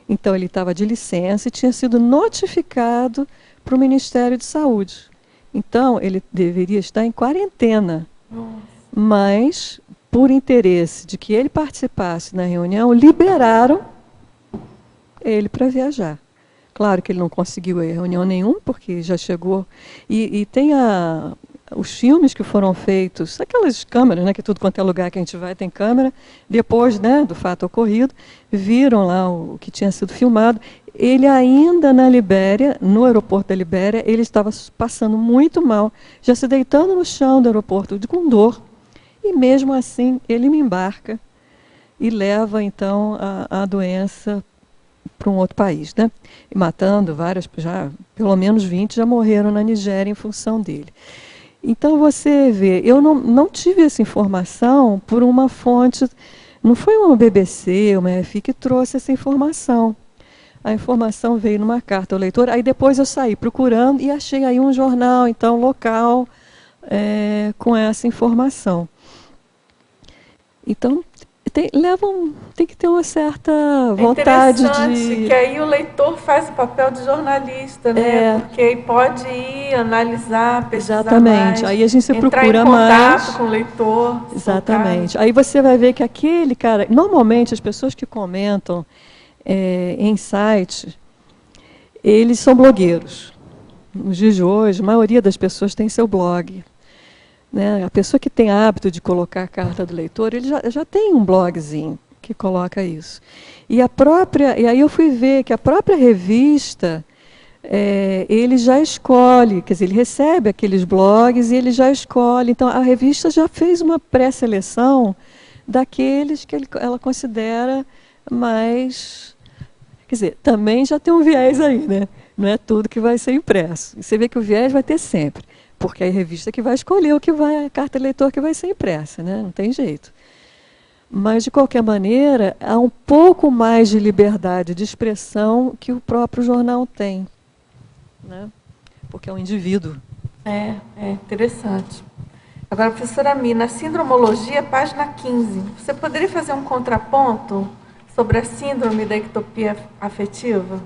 Então, ele estava de licença e tinha sido notificado para o Ministério de Saúde. Então, ele deveria estar em quarentena. Mas, por interesse de que ele participasse na reunião, liberaram ele para viajar. Claro que ele não conseguiu ir a reunião nenhuma, porque já chegou. E tem os filmes que foram feitos, aquelas câmeras, né, que tudo quanto é lugar que a gente vai tem câmera, depois, né, do fato ocorrido, viram lá o que tinha sido filmado. Ele ainda na Libéria, no aeroporto da Libéria, ele estava passando muito mal, já se deitando no chão do aeroporto com dor, e mesmo assim ele me embarca e leva então a doença para um outro país, né? E matando várias, já pelo menos 20 já morreram na Nigéria em função dele. Então você vê, eu não tive essa informação por uma fonte, não foi uma BBC, uma RFI que trouxe essa informação. A informação veio numa carta ao leitor, aí depois eu saí procurando e achei aí um jornal, então, local, com essa informação. Então, tem que ter uma certa vontade interessante, que aí o leitor faz o papel de jornalista, né? Porque aí pode ir, analisar, pesquisar exatamente. mais, aí a gente se entrar procura em contato mais com o leitor. Exatamente. Aí você vai ver que aquele cara... Normalmente, as pessoas que comentam em site, eles são blogueiros. Nos dias de hoje, a maioria das pessoas tem seu blog. Né? A pessoa que tem hábito de colocar a carta do leitor, ele já tem um blogzinho que coloca isso. E aí eu fui ver que a própria revista, ele já escolhe, quer dizer, ele recebe aqueles blogs e ele já escolhe. Então, a revista já fez uma pré-seleção daqueles que ela considera mais... Quer dizer, também já tem um viés aí, né? Não é tudo que vai ser impresso. Você vê que o viés vai ter sempre. Porque é a revista que vai escolher a carta de leitor que vai ser impressa, né? Não tem jeito. Mas, de qualquer maneira, há um pouco mais de liberdade de expressão que o próprio jornal tem. Né? Porque é um indivíduo. É interessante. Agora, professora Mina, a sindromologia, página 15. Você poderia fazer um contraponto sobre a síndrome da ectopia afetiva?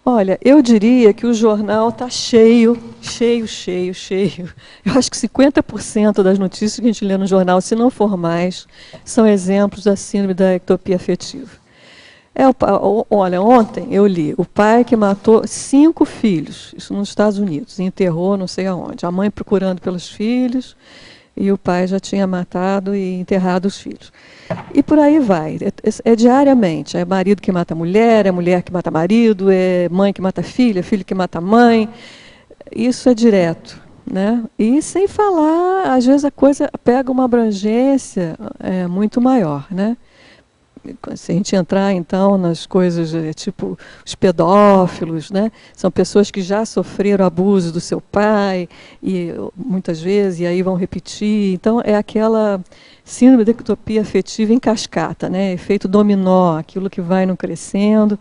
Olha, eu diria que o jornal está cheio. Eu acho que 50% das notícias que a gente lê no jornal, se não for mais, são exemplos da síndrome da ectopia afetiva. Olha, ontem eu li o pai que matou 5 filhos, isso nos Estados Unidos, enterrou não sei aonde. A mãe procurando pelos filhos e o pai já tinha matado e enterrado os filhos. E por aí vai, é diariamente, é marido que mata mulher, é mulher que mata marido, é mãe que mata filha, filho que mata mãe, isso é direto. Né? E sem falar, às vezes a coisa pega uma abrangência muito maior. Né? Se a gente entrar, então, nas coisas tipo os pedófilos, né? São pessoas que já sofreram abuso do seu pai, e muitas vezes, e aí vão repetir. Então, é aquela síndrome da ectopia afetiva em cascata, né? Efeito dominó, aquilo que vai não crescendo,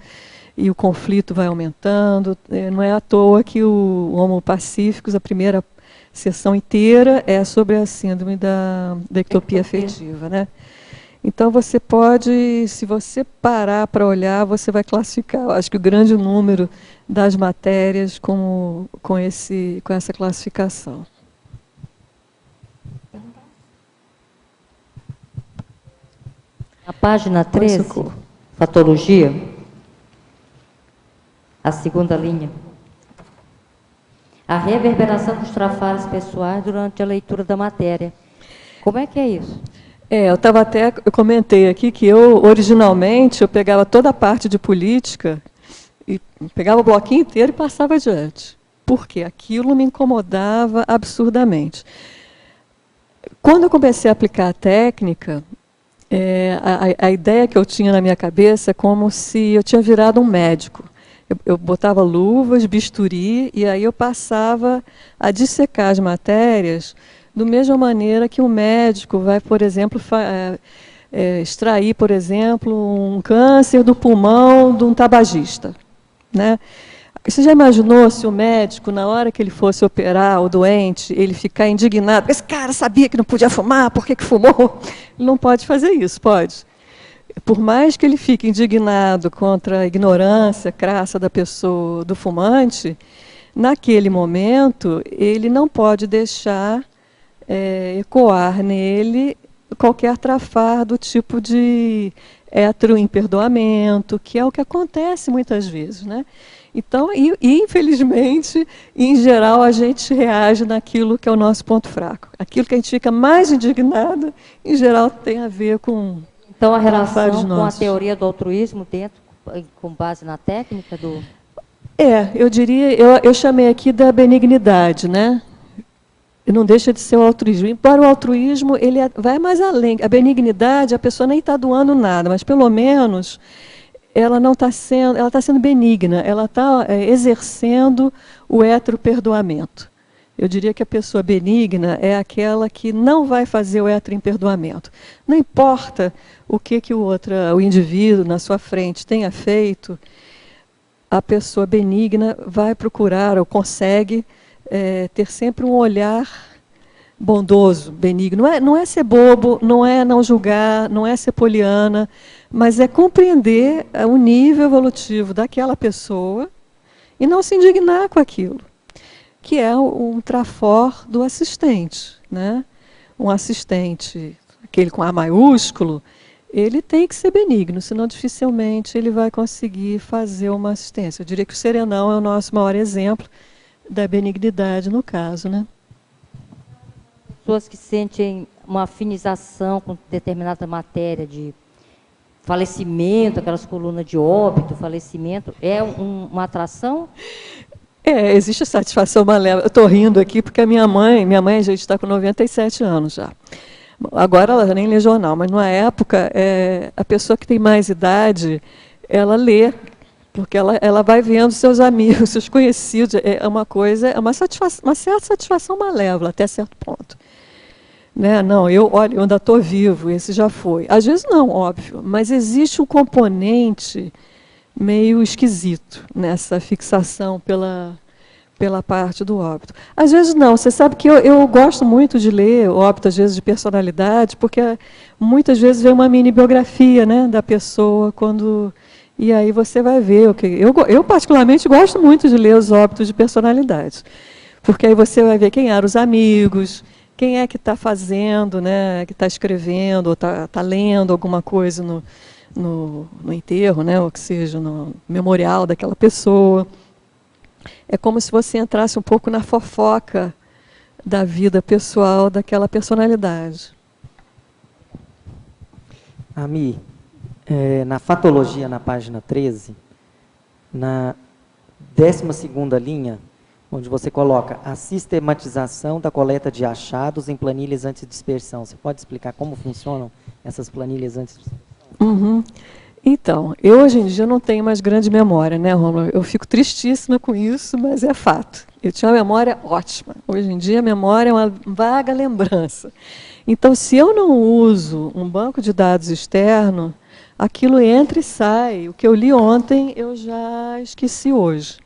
e o conflito vai aumentando. Não é à toa que o Homo Pacíficos, a primeira sessão inteira, é sobre a síndrome da ectopia afetiva, né? Então, você pode, se você parar para olhar, você vai classificar. Eu acho que o grande número das matérias com essa classificação. Na página 13, patologia, a segunda linha. A reverberação dos trafares pessoais durante a leitura da matéria. Como é que é isso? Eu comentei aqui que originalmente, eu pegava toda a parte de política, e pegava o bloquinho inteiro e passava adiante. Porque aquilo me incomodava absurdamente. Quando eu comecei a aplicar a técnica, a ideia que eu tinha na minha cabeça é como se eu tinha virado um médico. Eu botava luvas, bisturi, e aí eu passava a dissecar as matérias da mesma maneira que um médico vai, por exemplo, extrair, por exemplo, um câncer do pulmão de um tabagista. Né? Você já imaginou se o médico, na hora que ele fosse operar o doente, ele ficar indignado? Esse cara sabia que não podia fumar, por que fumou? Ele não pode fazer isso, pode? por mais que ele fique indignado contra a ignorância crassa da pessoa, do fumante, naquele momento, ele não pode deixar ecoar nele qualquer trafar do tipo de heteroimperdoamento, que é o que acontece muitas vezes, né? Então, infelizmente, em geral, a gente reage naquilo que é o nosso ponto fraco. Aquilo que a gente fica mais indignado, em geral, tem a ver com... Então, a relação com a teoria do altruísmo dentro, com base na técnica do... eu diria, eu chamei aqui da benignidade, né? E não deixa de ser o altruísmo. Embora o altruísmo, ele vai mais além. A benignidade, a pessoa nem está doando nada, mas pelo menos ela não está sendo, ela está sendo benigna, ela está exercendo o heteroperdoamento. Eu diria que a pessoa benigna é aquela que não vai fazer o heteroimperdoamento. Não importa o que o indivíduo na sua frente tenha feito, a pessoa benigna vai procurar ou consegue ter sempre um olhar bondoso, benigno. Não é ser bobo, não é não julgar, não é ser poliana, mas é compreender o nível evolutivo daquela pessoa e não se indignar com aquilo, que é um trafor do assistente, né? Um assistente, aquele com A maiúsculo, ele tem que ser benigno, senão dificilmente ele vai conseguir fazer uma assistência. Eu diria que o serenão é o nosso maior exemplo da benignidade no caso, né? Pessoas que sentem uma afinização com determinada matéria de falecimento, aquelas colunas de óbito, falecimento, é uma atração? Existe satisfação malévola. Eu estou rindo aqui porque a minha mãe já está com 97 anos já. Agora ela já nem lê jornal, mas numa época, a pessoa que tem mais idade, ela lê, porque ela vai vendo seus amigos, seus conhecidos, uma certa satisfação malévola até certo ponto. Né? Não, olha, eu ainda estou vivo, esse já foi. Às vezes não, óbvio, mas existe um componente meio esquisito nessa fixação pela parte do óbito. Às vezes não, você sabe que eu gosto muito de ler óbito, às vezes, de personalidade, porque muitas vezes vem uma mini biografia, né, da pessoa, e aí você vai ver. Eu particularmente gosto muito de ler os óbitos de personalidade, porque aí você vai ver quem eram os amigos, quem é que está fazendo, né, que está escrevendo, ou está lendo alguma coisa no enterro, né, ou que seja, no memorial daquela pessoa. É como se você entrasse um pouco na fofoca da vida pessoal daquela personalidade. Ami, na fatologia, na página 13, na 12ª linha, onde você coloca a sistematização da coleta de achados em planilhas antidispersão. Você pode explicar como funcionam essas planilhas antidispersão? Uhum. Então, eu hoje em dia não tenho mais grande memória, né, Rômulo? Eu fico tristíssima com isso, mas é fato. Eu tinha uma memória ótima. Hoje em dia a memória é uma vaga lembrança. Então, se eu não uso um banco de dados externo, aquilo entra e sai. O que eu li ontem, eu já esqueci hoje.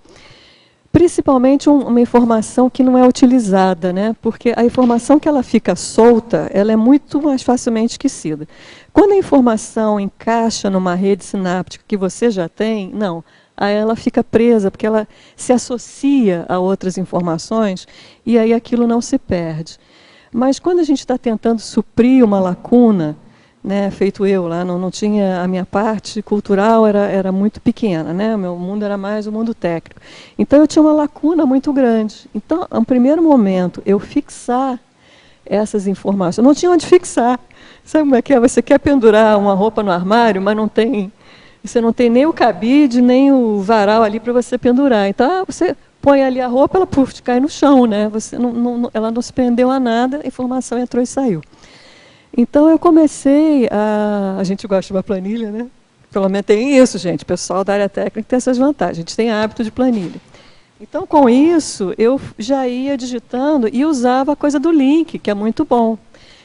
Principalmente uma informação que não é utilizada, né? Porque a informação que ela fica solta, ela é muito mais facilmente esquecida. Quando a informação encaixa numa rede sináptica que você já tem, não, aí ela fica presa, porque ela se associa a outras informações e aí aquilo não se perde. Mas quando a gente está tentando suprir uma lacuna, né, feito eu lá, não tinha, a minha parte cultural era muito pequena, né, o meu mundo era mais o mundo técnico. Então eu tinha uma lacuna muito grande. Então, no primeiro momento, eu fixar essas informações, não tinha onde fixar. Sabe como é que é? Você quer pendurar uma roupa no armário, mas você não tem nem o cabide, nem o varal ali para você pendurar. Então, você põe ali a roupa, ela cai no chão, né? Ela não se prendeu a nada, a informação entrou e saiu. Então, eu comecei a gente gosta de uma planilha, né? Pelo menos tem isso, gente. O pessoal da área técnica tem essas vantagens. A gente tem hábito de planilha. Então, com isso, eu já ia digitando e usava a coisa do link, que é muito bom.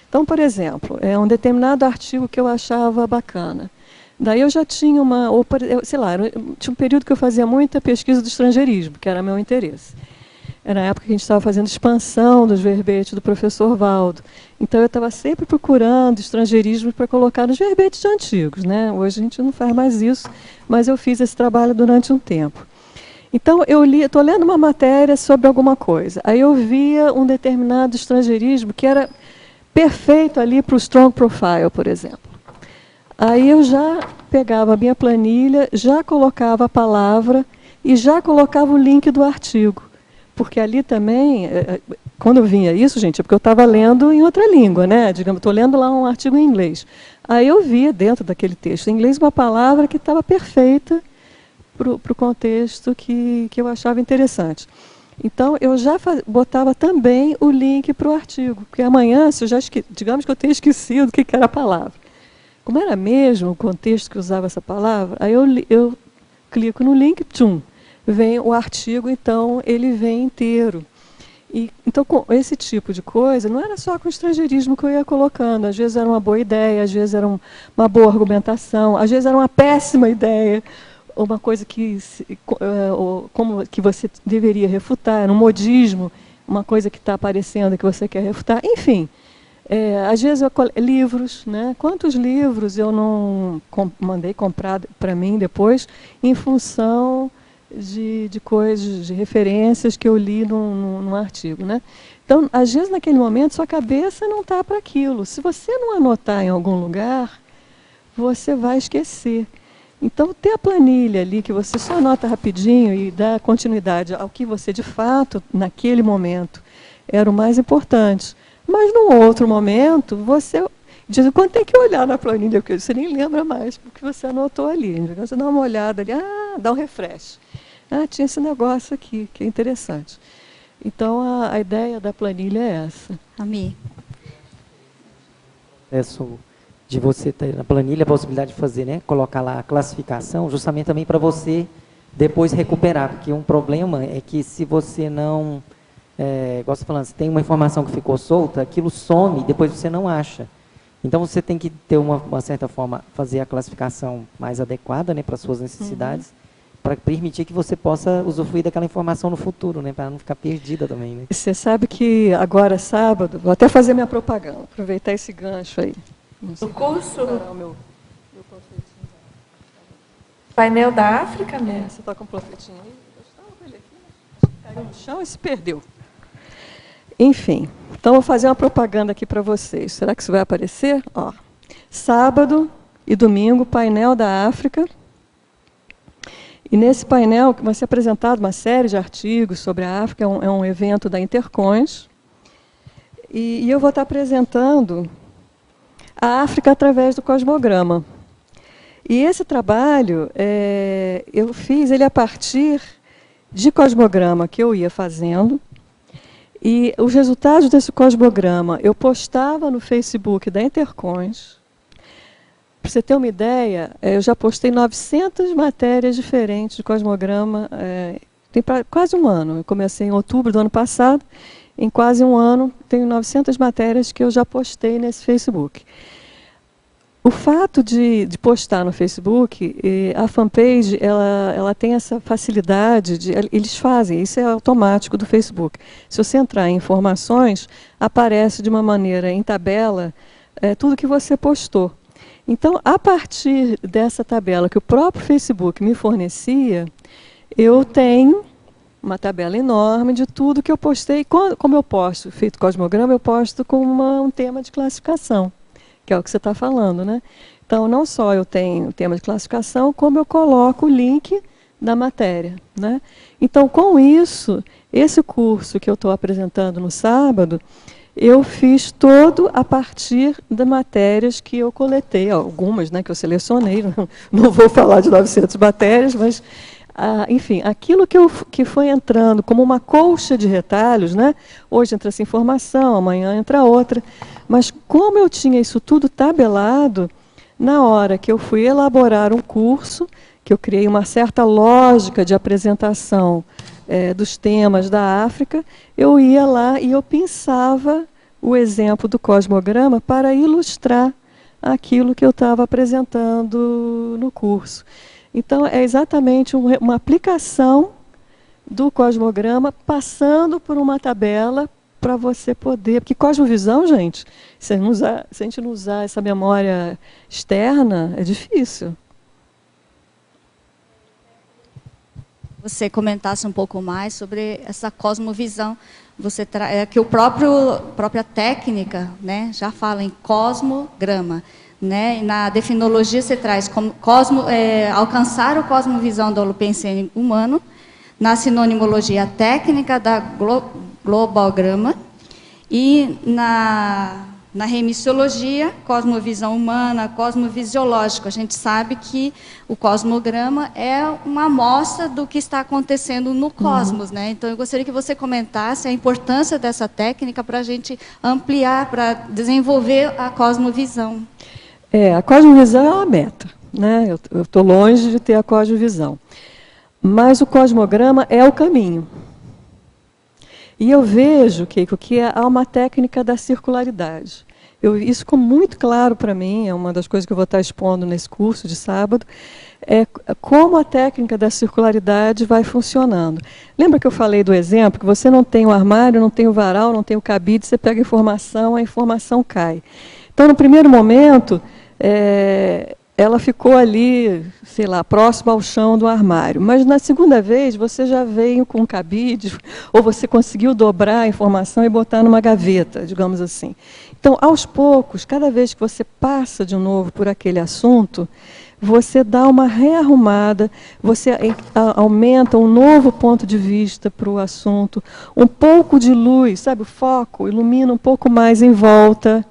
Então, por exemplo, um determinado artigo que eu achava bacana. Daí eu já tinha tinha um período que eu fazia muita pesquisa do estrangeirismo, que era meu interesse. Era a época que a gente estava fazendo expansão dos verbetes do professor Valdo. Então, eu estava sempre procurando estrangeirismos para colocar nos verbetes antigos, né? Hoje a gente não faz mais isso, mas eu fiz esse trabalho durante um tempo. Então, estou lendo uma matéria sobre alguma coisa. Aí eu via um determinado estrangeirismo que era perfeito ali para o Strong Profile, por exemplo. Aí eu já pegava a minha planilha, já colocava a palavra e já colocava o link do artigo. Porque ali também, quando vinha isso, gente, é porque eu estava lendo em outra língua, né? Digamos, estou lendo lá um artigo em inglês. Aí eu via dentro daquele texto em inglês uma palavra que estava perfeita para o contexto que eu achava interessante. Então, eu já botava também o link para o artigo, porque amanhã, se eu já digamos que eu tenha esquecido o que era a palavra. Como era mesmo o contexto que usava essa palavra, aí eu clico no link, tchum, vem o artigo, então ele vem inteiro. Então, com esse tipo de coisa, não era só com o estrangeirismo que eu ia colocando. Às vezes era uma boa ideia, às vezes era uma boa argumentação, às vezes era uma péssima ideia, uma coisa que você deveria refutar, era um modismo, uma coisa que está aparecendo que você quer refutar. Enfim, às vezes livros, né? Quantos livros eu não mandei comprar para mim depois, em função de coisas, de referências que eu li num artigo, né? Então, às vezes, naquele momento, sua cabeça não está para aquilo. Se você não anotar em algum lugar, você vai esquecer. Então, ter a planilha ali, que você só anota rapidinho e dá continuidade ao que você, de fato, naquele momento, era o mais importante. Mas, num outro momento, você, de vez em quando, tem que olhar na planilha, porque você nem lembra mais, porque você anotou ali. Você dá uma olhada ali, dá um refresh. Tinha esse negócio aqui, que é interessante. Então, a ideia da planilha é essa. Ami. De você ter na planilha a possibilidade de fazer, né, colocar lá a classificação, justamente também para você depois recuperar, porque um problema é que se você não, igual você falando, se tem uma informação que ficou solta, aquilo some e depois você não acha. Então você tem que ter uma certa forma, fazer a classificação mais adequada, né, para suas necessidades, para permitir que você possa usufruir daquela informação no futuro, né, para não ficar perdida também, né. Você sabe que agora, sábado, vou até fazer minha propaganda, aproveitar esse gancho aí. O curso Meu Painel da África, né? Você está com o panfletinho aí? Eu estava com ele aqui, mas caiu no chão e se perdeu. Enfim, então vou fazer uma propaganda aqui para vocês. Será que isso vai aparecer? Ó, sábado e domingo, Painel da África. E nesse painel vai ser apresentado uma série de artigos sobre a África, é um evento da Intercons. E eu vou estar apresentando a África através do cosmograma. E esse trabalho, eu fiz ele a partir de cosmograma que eu ia fazendo, e os resultados desse cosmograma eu postava no Facebook da Intercons. Para você ter uma ideia, eu já postei 900 matérias diferentes de cosmograma, tem quase um ano. Eu comecei em outubro do ano passado, em quase um ano, tenho 900 matérias que eu já postei nesse Facebook. O fato de postar no Facebook, a fanpage, ela tem essa facilidade, eles fazem, isso é automático do Facebook. Se você entrar em informações, aparece de uma maneira em tabela tudo que você postou. Então, a partir dessa tabela que o próprio Facebook me fornecia, eu tenho uma tabela enorme de tudo que eu postei. Como eu posto, feito cosmograma, eu posto com um tema de classificação, que é o que você está falando, né? Então, não só eu tenho o tema de classificação, como eu coloco o link da matéria, né? Então, com isso, esse curso que eu estou apresentando no sábado, eu fiz todo a partir de matérias que eu coletei, algumas, né, que eu selecionei, não vou falar de 900 matérias, mas, enfim, aquilo que foi entrando como uma colcha de retalhos, né? Hoje entra essa informação, amanhã entra outra, mas como eu tinha isso tudo tabelado, na hora que eu fui elaborar um curso, que eu criei uma certa lógica de apresentação dos temas da África, eu ia lá e eu pensava o exemplo do cosmograma para ilustrar aquilo que eu estava apresentando no curso. Então, é exatamente uma aplicação do cosmograma, passando por uma tabela para você poder... Porque cosmovisão, gente, se a gente não usar essa memória externa, é difícil. Você comentasse um pouco mais sobre essa cosmovisão. Que própria técnica, né, já fala em cosmograma. Né? Na definologia você traz como alcançar o cosmovisão do holopensene humano, na sinonimologia a técnica da globalgrama, e na remissiologia, cosmovisão humana, cosmovisiológico. A gente sabe que o cosmograma é uma amostra do que está acontecendo no cosmos. Né? Então, eu gostaria que você comentasse a importância dessa técnica para a gente ampliar, para desenvolver a cosmovisão. A cosmovisão é uma meta. Né? Eu estou longe de ter a cosmovisão. Mas o cosmograma é o caminho. E eu vejo, Keiko, que há uma técnica da circularidade. Isso ficou muito claro para mim, é uma das coisas que eu vou estar expondo nesse curso de sábado, é como a técnica da circularidade vai funcionando. Lembra que eu falei do exemplo, que você não tem o armário, não tem o varal, não tem o cabide, você pega a informação cai. Então, no primeiro momento, ela ficou ali, sei lá, próxima ao chão do armário. Mas na segunda vez, você já veio com um cabide, ou você conseguiu dobrar a informação e botar numa gaveta, digamos assim. Então, aos poucos, cada vez que você passa de novo por aquele assunto, você dá uma rearrumada, você aumenta um novo ponto de vista para o assunto, um pouco de luz, sabe, o foco ilumina um pouco mais em volta.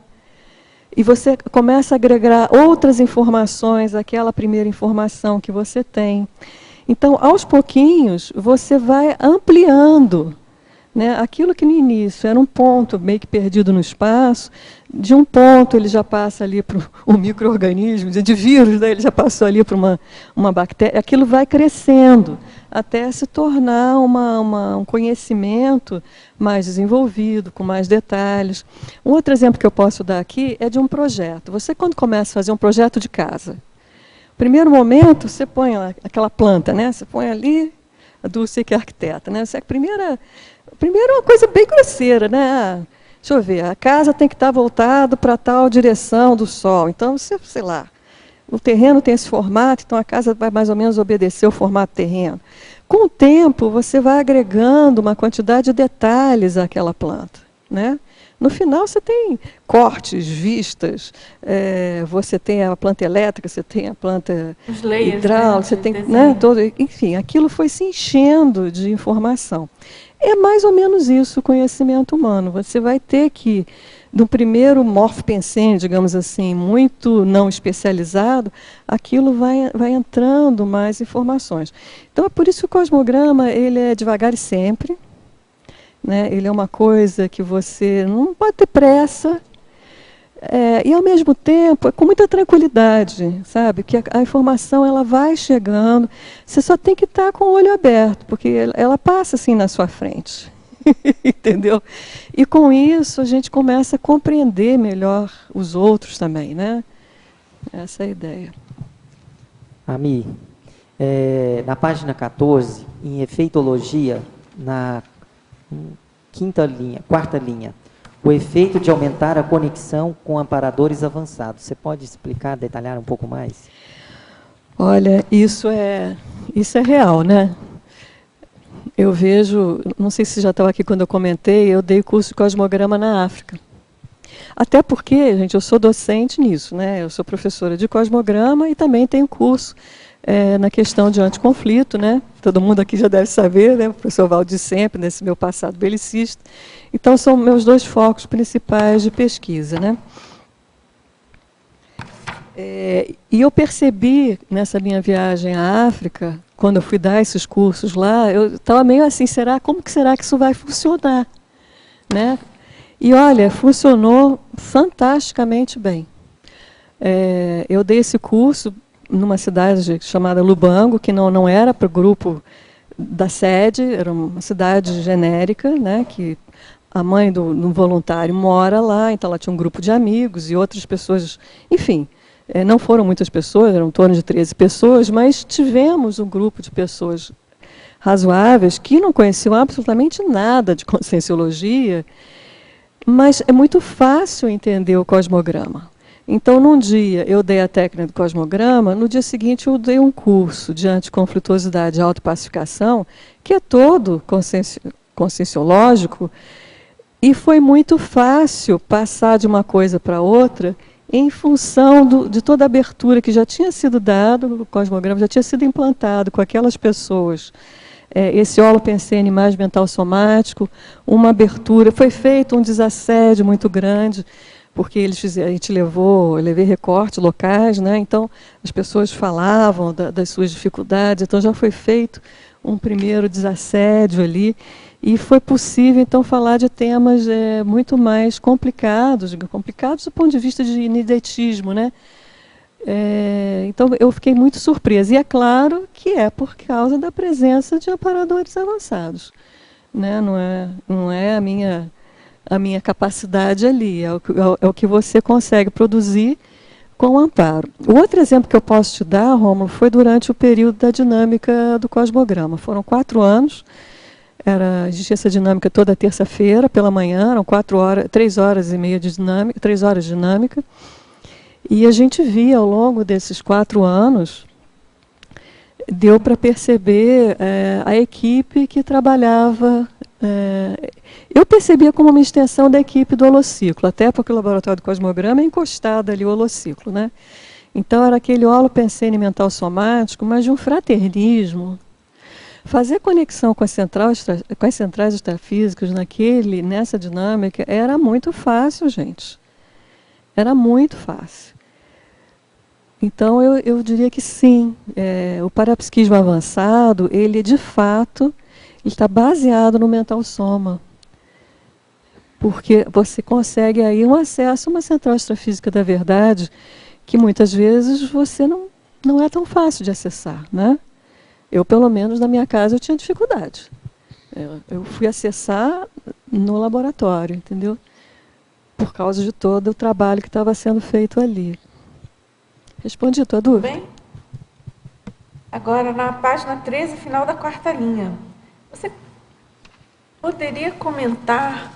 E você começa a agregar outras informações àquela primeira informação que você tem. Então, aos pouquinhos, você vai ampliando. Né? Aquilo que no início era um ponto meio que perdido no espaço, de um ponto ele já passa ali para um micro-organismo, de vírus, né? Ele já passou ali para uma bactéria. Aquilo vai crescendo até se tornar um conhecimento mais desenvolvido, com mais detalhes. Um outro exemplo que eu posso dar aqui é de um projeto. Você, quando começa a fazer um projeto de casa, no primeiro momento, você põe lá aquela planta, né? Você põe ali, a Dulce que é arquiteta, né? Primeiro é uma coisa bem grosseira, né? Deixa eu ver, a casa tem que estar voltada para tal direção do sol. Então, sei lá, o terreno tem esse formato, então a casa vai mais ou menos obedecer o formato do terreno. Com o tempo, você vai agregando uma quantidade de detalhes àquela planta. Né? No final, você tem cortes, vistas, você tem a planta elétrica, você tem a planta hidráulica, você tem, né, enfim, aquilo foi se enchendo de informação. É mais ou menos isso o conhecimento humano. Você vai ter que, no primeiro morfopensene, digamos assim, muito não especializado, aquilo vai entrando mais informações. Então, é por isso que o cosmograma ele é devagar e sempre. Né? Ele é uma coisa que você não pode ter pressa, e ao mesmo tempo é com muita tranquilidade, sabe? Que a informação ela vai chegando, você só tem que estar com o olho aberto, porque ela passa assim na sua frente, entendeu? E com isso a gente começa a compreender melhor os outros também, né? Essa é a ideia. Ami, na página 14, em efeitologia, na quarta linha, o efeito de aumentar a conexão com amparadores avançados. Você pode explicar, detalhar um pouco mais? Olha, isso é real, né? Eu vejo, não sei se já estava aqui quando eu comentei, eu dei curso de cosmograma na África. Até porque, gente, eu sou docente nisso, né? Eu sou professora de cosmograma e também tenho curso na questão de anticonflito, né? Todo mundo aqui já deve saber, né? O professor Valdir sempre, nesse meu passado belicista. Então, são meus dois focos principais de pesquisa, né? E eu percebi, nessa minha viagem à África, quando eu fui dar esses cursos lá, eu estava meio assim, como que será que isso vai funcionar? Né? E, olha, funcionou fantasticamente bem. Eu dei esse curso numa cidade chamada Lubango, que não era para o grupo da sede, era uma cidade genérica, né, que a mãe do voluntário mora lá, então ela tinha um grupo de amigos e outras pessoas, enfim, não foram muitas pessoas, eram em torno de 13 pessoas, mas tivemos um grupo de pessoas razoáveis que não conheciam absolutamente nada de conscienciologia, mas é muito fácil entender o cosmograma. Então, num dia eu dei a técnica do cosmograma, no dia seguinte eu dei um curso de anticonflituosidade e autopacificação, que é todo conscienciológico, e foi muito fácil passar de uma coisa para outra em função de toda a abertura que já tinha sido dada no cosmograma, já tinha sido implantado com aquelas pessoas. Esse holopensene mais mental somático, uma abertura, foi feito um desassédio muito grande, porque eles fizeram, a gente levei recortes locais, né? Então as pessoas falavam das suas dificuldades, então já foi feito um primeiro desassédio ali, e foi possível então falar de temas muito mais complicados do ponto de vista de nidetismo, né? Então eu fiquei muito surpresa, e é claro que é por causa da presença de amparadores avançados, né? Não é a minha capacidade ali, é o que você consegue produzir com o amparo. O outro exemplo que eu posso te dar, Rômulo, foi durante o período da dinâmica do cosmograma. Foram 4 anos, existia essa dinâmica toda terça-feira pela manhã, eram 3 horas e meia de dinâmica, 3 horas de dinâmica, e a gente via ao longo desses 4 anos, deu para perceber a equipe que trabalhava. Eu percebia como uma extensão da equipe do holociclo, até porque o laboratório do cosmograma é encostado ali o holociclo, né? Então era aquele holopensene mental somático, mas de um fraternismo. Fazer conexão com as centrais extrafísicas nessa dinâmica era muito fácil, gente. Era muito fácil. Então eu diria que sim, o parapsiquismo avançado, ele de fato está baseado no mental soma, porque você consegue aí um acesso a uma central extrafísica da verdade que muitas vezes você não é tão fácil de acessar, né? Eu, pelo menos, na minha casa, eu tinha dificuldade. Eu fui acessar no laboratório, entendeu? Por causa de todo o trabalho que estava sendo feito ali. Respondi a tua dúvida? Bem, agora na página 13, final da 4ª linha. Você poderia comentar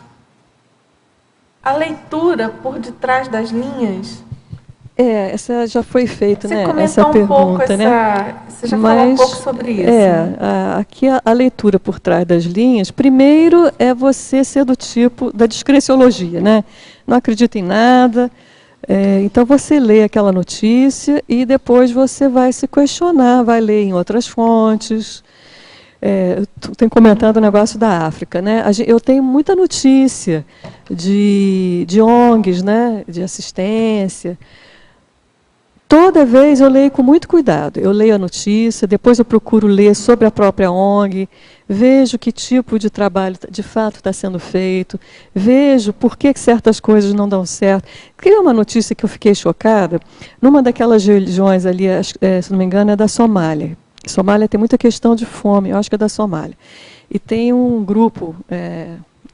a leitura por detrás das linhas? Essa já foi feita, você né? Comentou essa um pergunta, pouco né? Você já falou um pouco sobre isso. Aqui a leitura por trás das linhas, primeiro é você ser do tipo da discreciologia, né? Não acredita em nada, então você lê aquela notícia e depois você vai se questionar, vai ler em outras fontes. Tu tem comentado o negócio da África, né? Eu tenho muita notícia de ONGs, né? De assistência. Toda vez eu leio com muito cuidado. Eu leio a notícia, depois eu procuro ler sobre a própria ONG, vejo que tipo de trabalho de fato está sendo feito, vejo por que certas coisas não dão certo. Tem uma notícia que eu fiquei chocada, numa daquelas regiões ali, se não me engano, é da Somália. Somália tem muita questão de fome, eu acho que é da Somália. E tem um grupo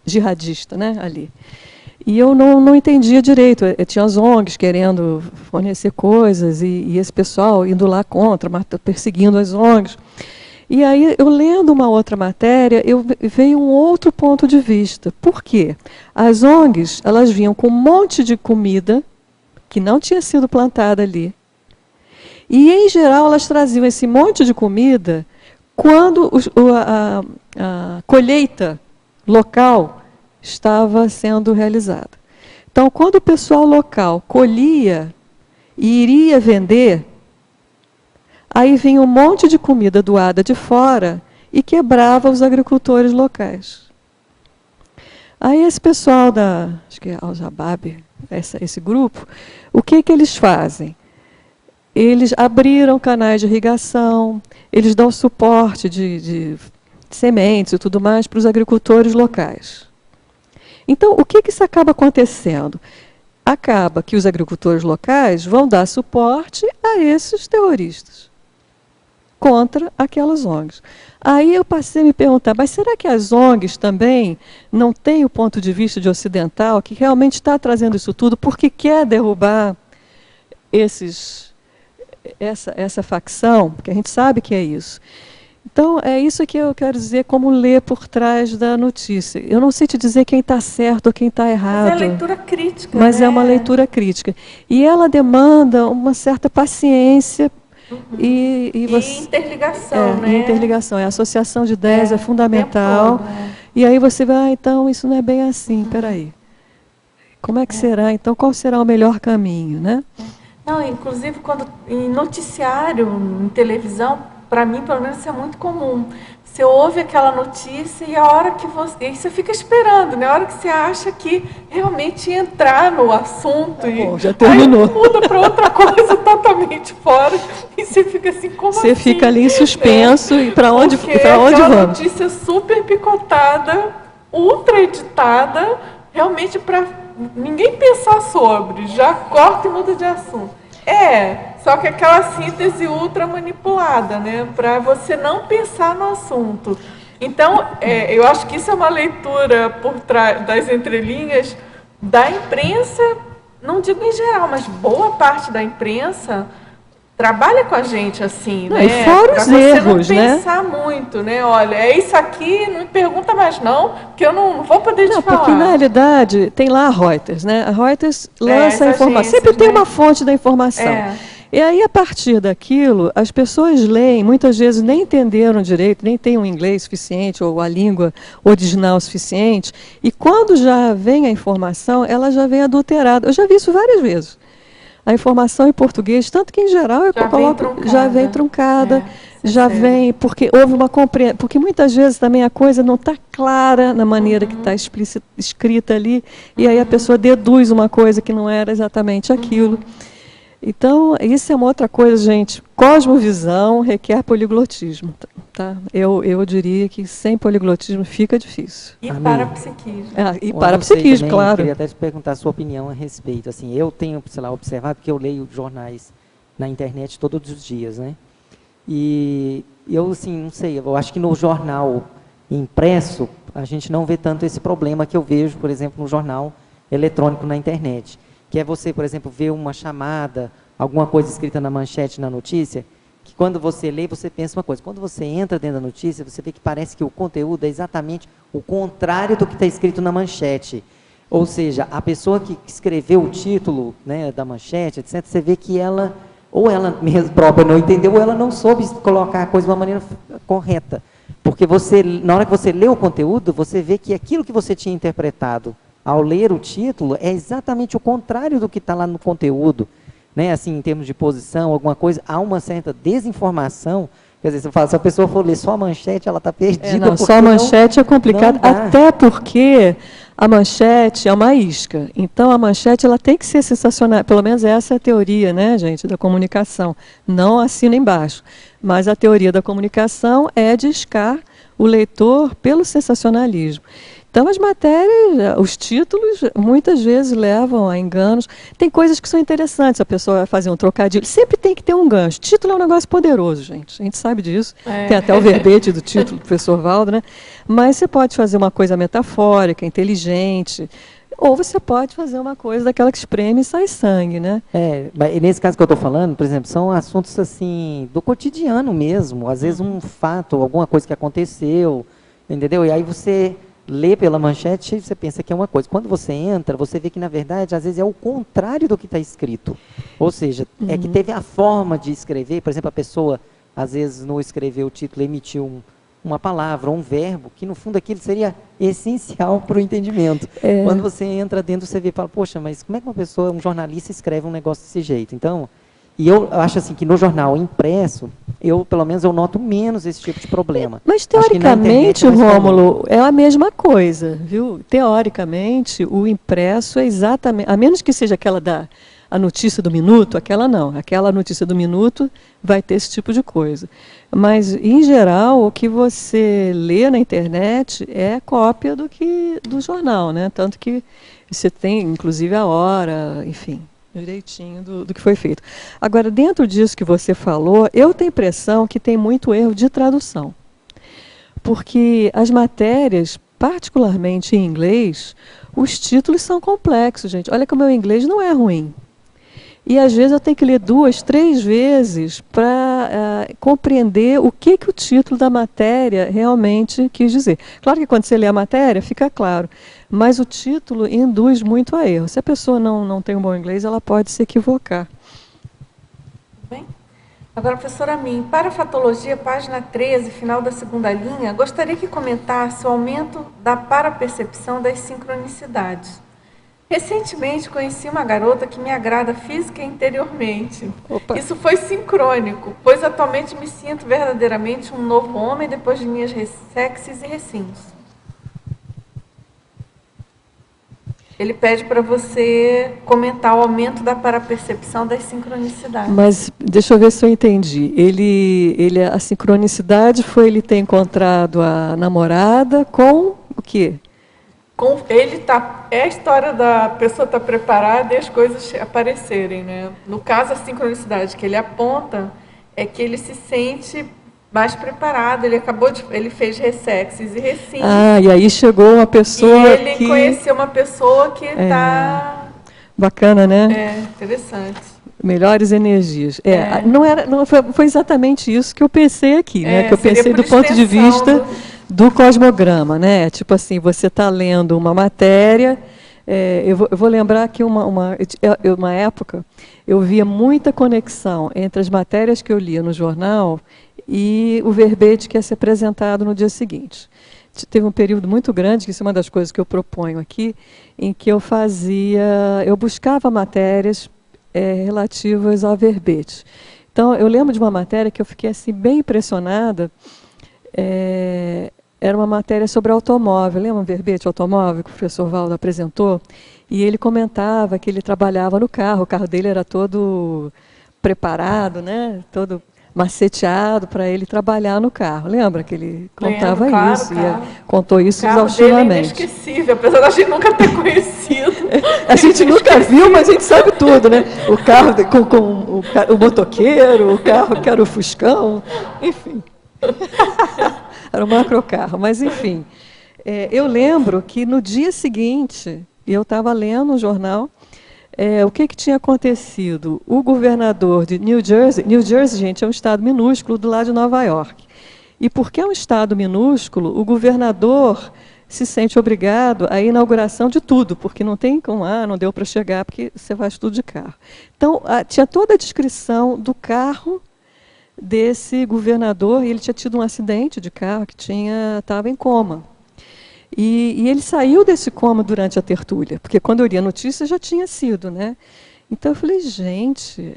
jihadista, né, ali. E eu não entendia direito. Tinha as ONGs querendo fornecer coisas e esse pessoal indo lá contra, perseguindo as ONGs. E aí, eu lendo uma outra matéria, veio um outro ponto de vista. Por quê? As ONGs, elas vinham com um monte de comida que não tinha sido plantada ali. E, em geral, elas traziam esse monte de comida quando a colheita local estava sendo realizada. Então, quando o pessoal local colhia e iria vender, aí vinha um monte de comida doada de fora e quebrava os agricultores locais. Aí esse pessoal acho que é Al-Shabaab, esse grupo, o que eles fazem? Eles abriram canais de irrigação, eles dão suporte de sementes e tudo mais para os agricultores locais. Então, o que isso acaba acontecendo? Acaba que os agricultores locais vão dar suporte a esses terroristas contra aquelas ONGs. Aí eu passei a me perguntar, mas será que as ONGs também não têm o ponto de vista de ocidental que realmente está trazendo isso tudo porque quer derrubar essa facção? Porque a gente sabe que é isso. Então, é isso que eu quero dizer, como ler por trás da notícia. Eu não sei te dizer quem está certo ou quem está errado. Mas é leitura crítica, Mas né? é uma leitura crítica. E ela demanda uma certa paciência e você, interligação, né? e interligação. A associação de ideias é fundamental. o tempo todo, E aí você vai, então, isso não é bem assim, peraí. Como é que será? Então, qual será o melhor caminho, né? Não, inclusive, quando em noticiário, em televisão, para mim, pelo menos, isso é muito comum. Você ouve aquela notícia e a hora que você... E você fica esperando, né? A hora que você acha que realmente entrar no assunto e já terminou. Aí muda para outra coisa totalmente fora e você fica assim, como Você assim? fica ali em suspenso e para onde, Porque para onde aquela vamos? notícia super picotada, ultra editada, realmente para ninguém pensar sobre, já corta e muda de assunto. Só que aquela síntese ultra manipulada, né? Para você não pensar no assunto. Então, eu acho que isso é uma leitura por trás das entrelinhas da imprensa, não digo em geral, mas boa parte da imprensa trabalha com a gente assim, Não, né? e fora os erros, não né? pensar muito, né? Olha, é isso aqui, não me pergunta mais não, porque eu não vou poder te falar. Porque na realidade tem lá a Reuters, né? A Reuters lança a as informação, agências, sempre tem né? uma fonte da informação. E aí, a partir daquilo, as pessoas leem, muitas vezes nem entenderam direito, nem têm um inglês suficiente ou a língua original suficiente, e quando já vem a informação, ela já vem adulterada. Eu já vi isso várias vezes. A informação em português, tanto que em geral já vem truncada, já vem, porque houve uma compreensão, porque muitas vezes também a coisa não está clara na maneira que está escrita ali, e aí a pessoa deduz uma coisa que não era exatamente aquilo. Então, isso é uma outra coisa, gente. Cosmovisão requer poliglotismo. Tá? Eu diria que sem poliglotismo fica difícil. E parapsiquismo. E parapsiquismo, claro. Eu queria até te perguntar a sua opinião a respeito. Assim, eu tenho, sei lá, observado que eu leio jornais na internet todos os dias, né? E eu, assim, não sei, eu acho que no jornal impresso, a gente não vê tanto esse problema que eu vejo, por exemplo, no jornal eletrônico na internet. Que é você, por exemplo, ver uma chamada, alguma coisa escrita na manchete, na notícia, que quando você lê, você pensa uma coisa. Quando você entra dentro da notícia, você vê que parece que o conteúdo é exatamente o contrário do que está escrito na manchete. Ou seja, a pessoa que escreveu o título, né, da manchete, etc., você vê que ela, ou ela mesma própria não entendeu, ou ela não soube colocar a coisa de uma maneira correta. Porque você, na hora que você lê o conteúdo, você vê que aquilo que você tinha interpretado ao ler o título, é exatamente o contrário do que está lá no conteúdo, né? Assim, em termos de posição, alguma coisa, há uma certa desinformação. Quer dizer, você fala, se a pessoa for ler só a manchete, ela está perdida. Não, só a manchete é complicado, até porque a manchete é uma isca. Então, a manchete ela tem que ser sensacional. Pelo menos essa é a teoria, né, gente, da comunicação. Não assina embaixo. Mas a teoria da comunicação é de iscar o leitor pelo sensacionalismo. Então, as matérias, os títulos, muitas vezes levam a enganos. Tem coisas que são interessantes, a pessoa vai fazer um trocadilho. Sempre tem que ter um gancho. Título é um negócio poderoso, gente. A gente sabe disso. Tem até o verbete do título do professor Valdo, né? Mas você pode fazer uma coisa metafórica, inteligente, ou você pode fazer uma coisa daquela que espreme e sai sangue, né? Mas nesse caso que eu estou falando, por exemplo, são assuntos assim, do cotidiano mesmo. Às vezes um fato, alguma coisa que aconteceu, entendeu? E aí você lê pela manchete, você pensa que é uma coisa. Quando você entra, você vê que, na verdade, às vezes é o contrário do que está escrito. Ou seja, é que teve a forma de escrever, por exemplo, a pessoa, às vezes, não escreveu o título, emitiu uma palavra, um verbo, que, no fundo, aquilo seria essencial para o entendimento. Quando você entra dentro, você vê e fala, poxa, mas como é que uma pessoa, um jornalista, escreve um negócio desse jeito? Então, e eu acho assim que no jornal impresso, pelo menos eu noto menos esse tipo de problema. Mas teoricamente, Rômulo, é a mesma coisa, viu? Teoricamente, o impresso é exatamente, a menos que seja aquela a notícia do minuto, aquela não. Aquela notícia do minuto vai ter esse tipo de coisa. Mas, em geral, o que você lê na internet é cópia do jornal, né? Tanto que você tem, inclusive, a hora, enfim, direitinho do que foi feito. Agora, dentro disso que você falou, eu tenho a impressão que tem muito erro de tradução. Porque as matérias, particularmente em inglês, os títulos são complexos, gente. Olha que o meu inglês não é ruim. E, às vezes, eu tenho que ler 2, 3 vezes para compreender o que o título da matéria realmente quis dizer. Claro que quando você lê a matéria, fica claro, mas o título induz muito a erro. Se a pessoa não tem um bom inglês, ela pode se equivocar. Bem? Agora, professora Min, para a fatologia, página 13, final da segunda linha, gostaria que comentasse o aumento da parapercepção das sincronicidades. Recentemente conheci uma garota que me agrada física e interiormente. Opa. Isso foi sincrônico, pois atualmente me sinto verdadeiramente um novo homem depois de minhas ressexes e recins. Ele pede para você comentar o aumento da parapercepção das sincronicidades. Mas deixa eu ver se eu entendi. A sincronicidade foi ele ter encontrado a namorada com o quê? É a história da pessoa estar preparada e as coisas aparecerem, né? No caso, a sincronicidade que ele aponta é que ele se sente mais preparado. Ele fez ressexes e recins. Ah, e aí chegou uma pessoa e ele conheceu uma pessoa que está... Bacana, né? É, interessante. Melhores energias. Foi exatamente isso que eu pensei aqui, né? Que eu pensei do ponto de vista do cosmograma, né? Tipo assim, você está lendo uma matéria. Eu vou lembrar que uma época eu via muita conexão entre as matérias que eu lia no jornal e o verbete que ia ser apresentado no dia seguinte. Teve um período muito grande, que isso é uma das coisas que eu proponho aqui, em que eu buscava matérias relativas ao verbete. Então, eu lembro de uma matéria que eu fiquei assim, bem impressionada, era uma matéria sobre automóvel, lembra um verbete automóvel que o professor Valdo apresentou? E ele comentava que ele trabalhava no carro, o carro dele era todo preparado, né? Todo maceteado para ele trabalhar no carro. Lembra que ele contava isso? Contou isso exaustivamente. É inesquecível, apesar da gente nunca ter conhecido. A gente nunca viu, mas a gente sabe tudo, né? O carro com o motoqueiro, o carro que era o Fuscão, enfim. Era um macrocarro, mas enfim. Eu lembro que no dia seguinte, eu estava lendo um jornal, o que tinha acontecido? O governador de New Jersey, gente, é um estado minúsculo do lado de Nova York. E porque é um estado minúsculo, o governador se sente obrigado à inauguração de tudo, porque não tem como, não deu para chegar, porque você faz tudo de carro. Então, tinha toda a descrição do carro desse governador, e ele tinha tido um acidente de carro que estava em coma. E ele saiu desse coma durante a tertúlia, porque quando eu li a notícia já tinha sido, né? Então eu falei, gente,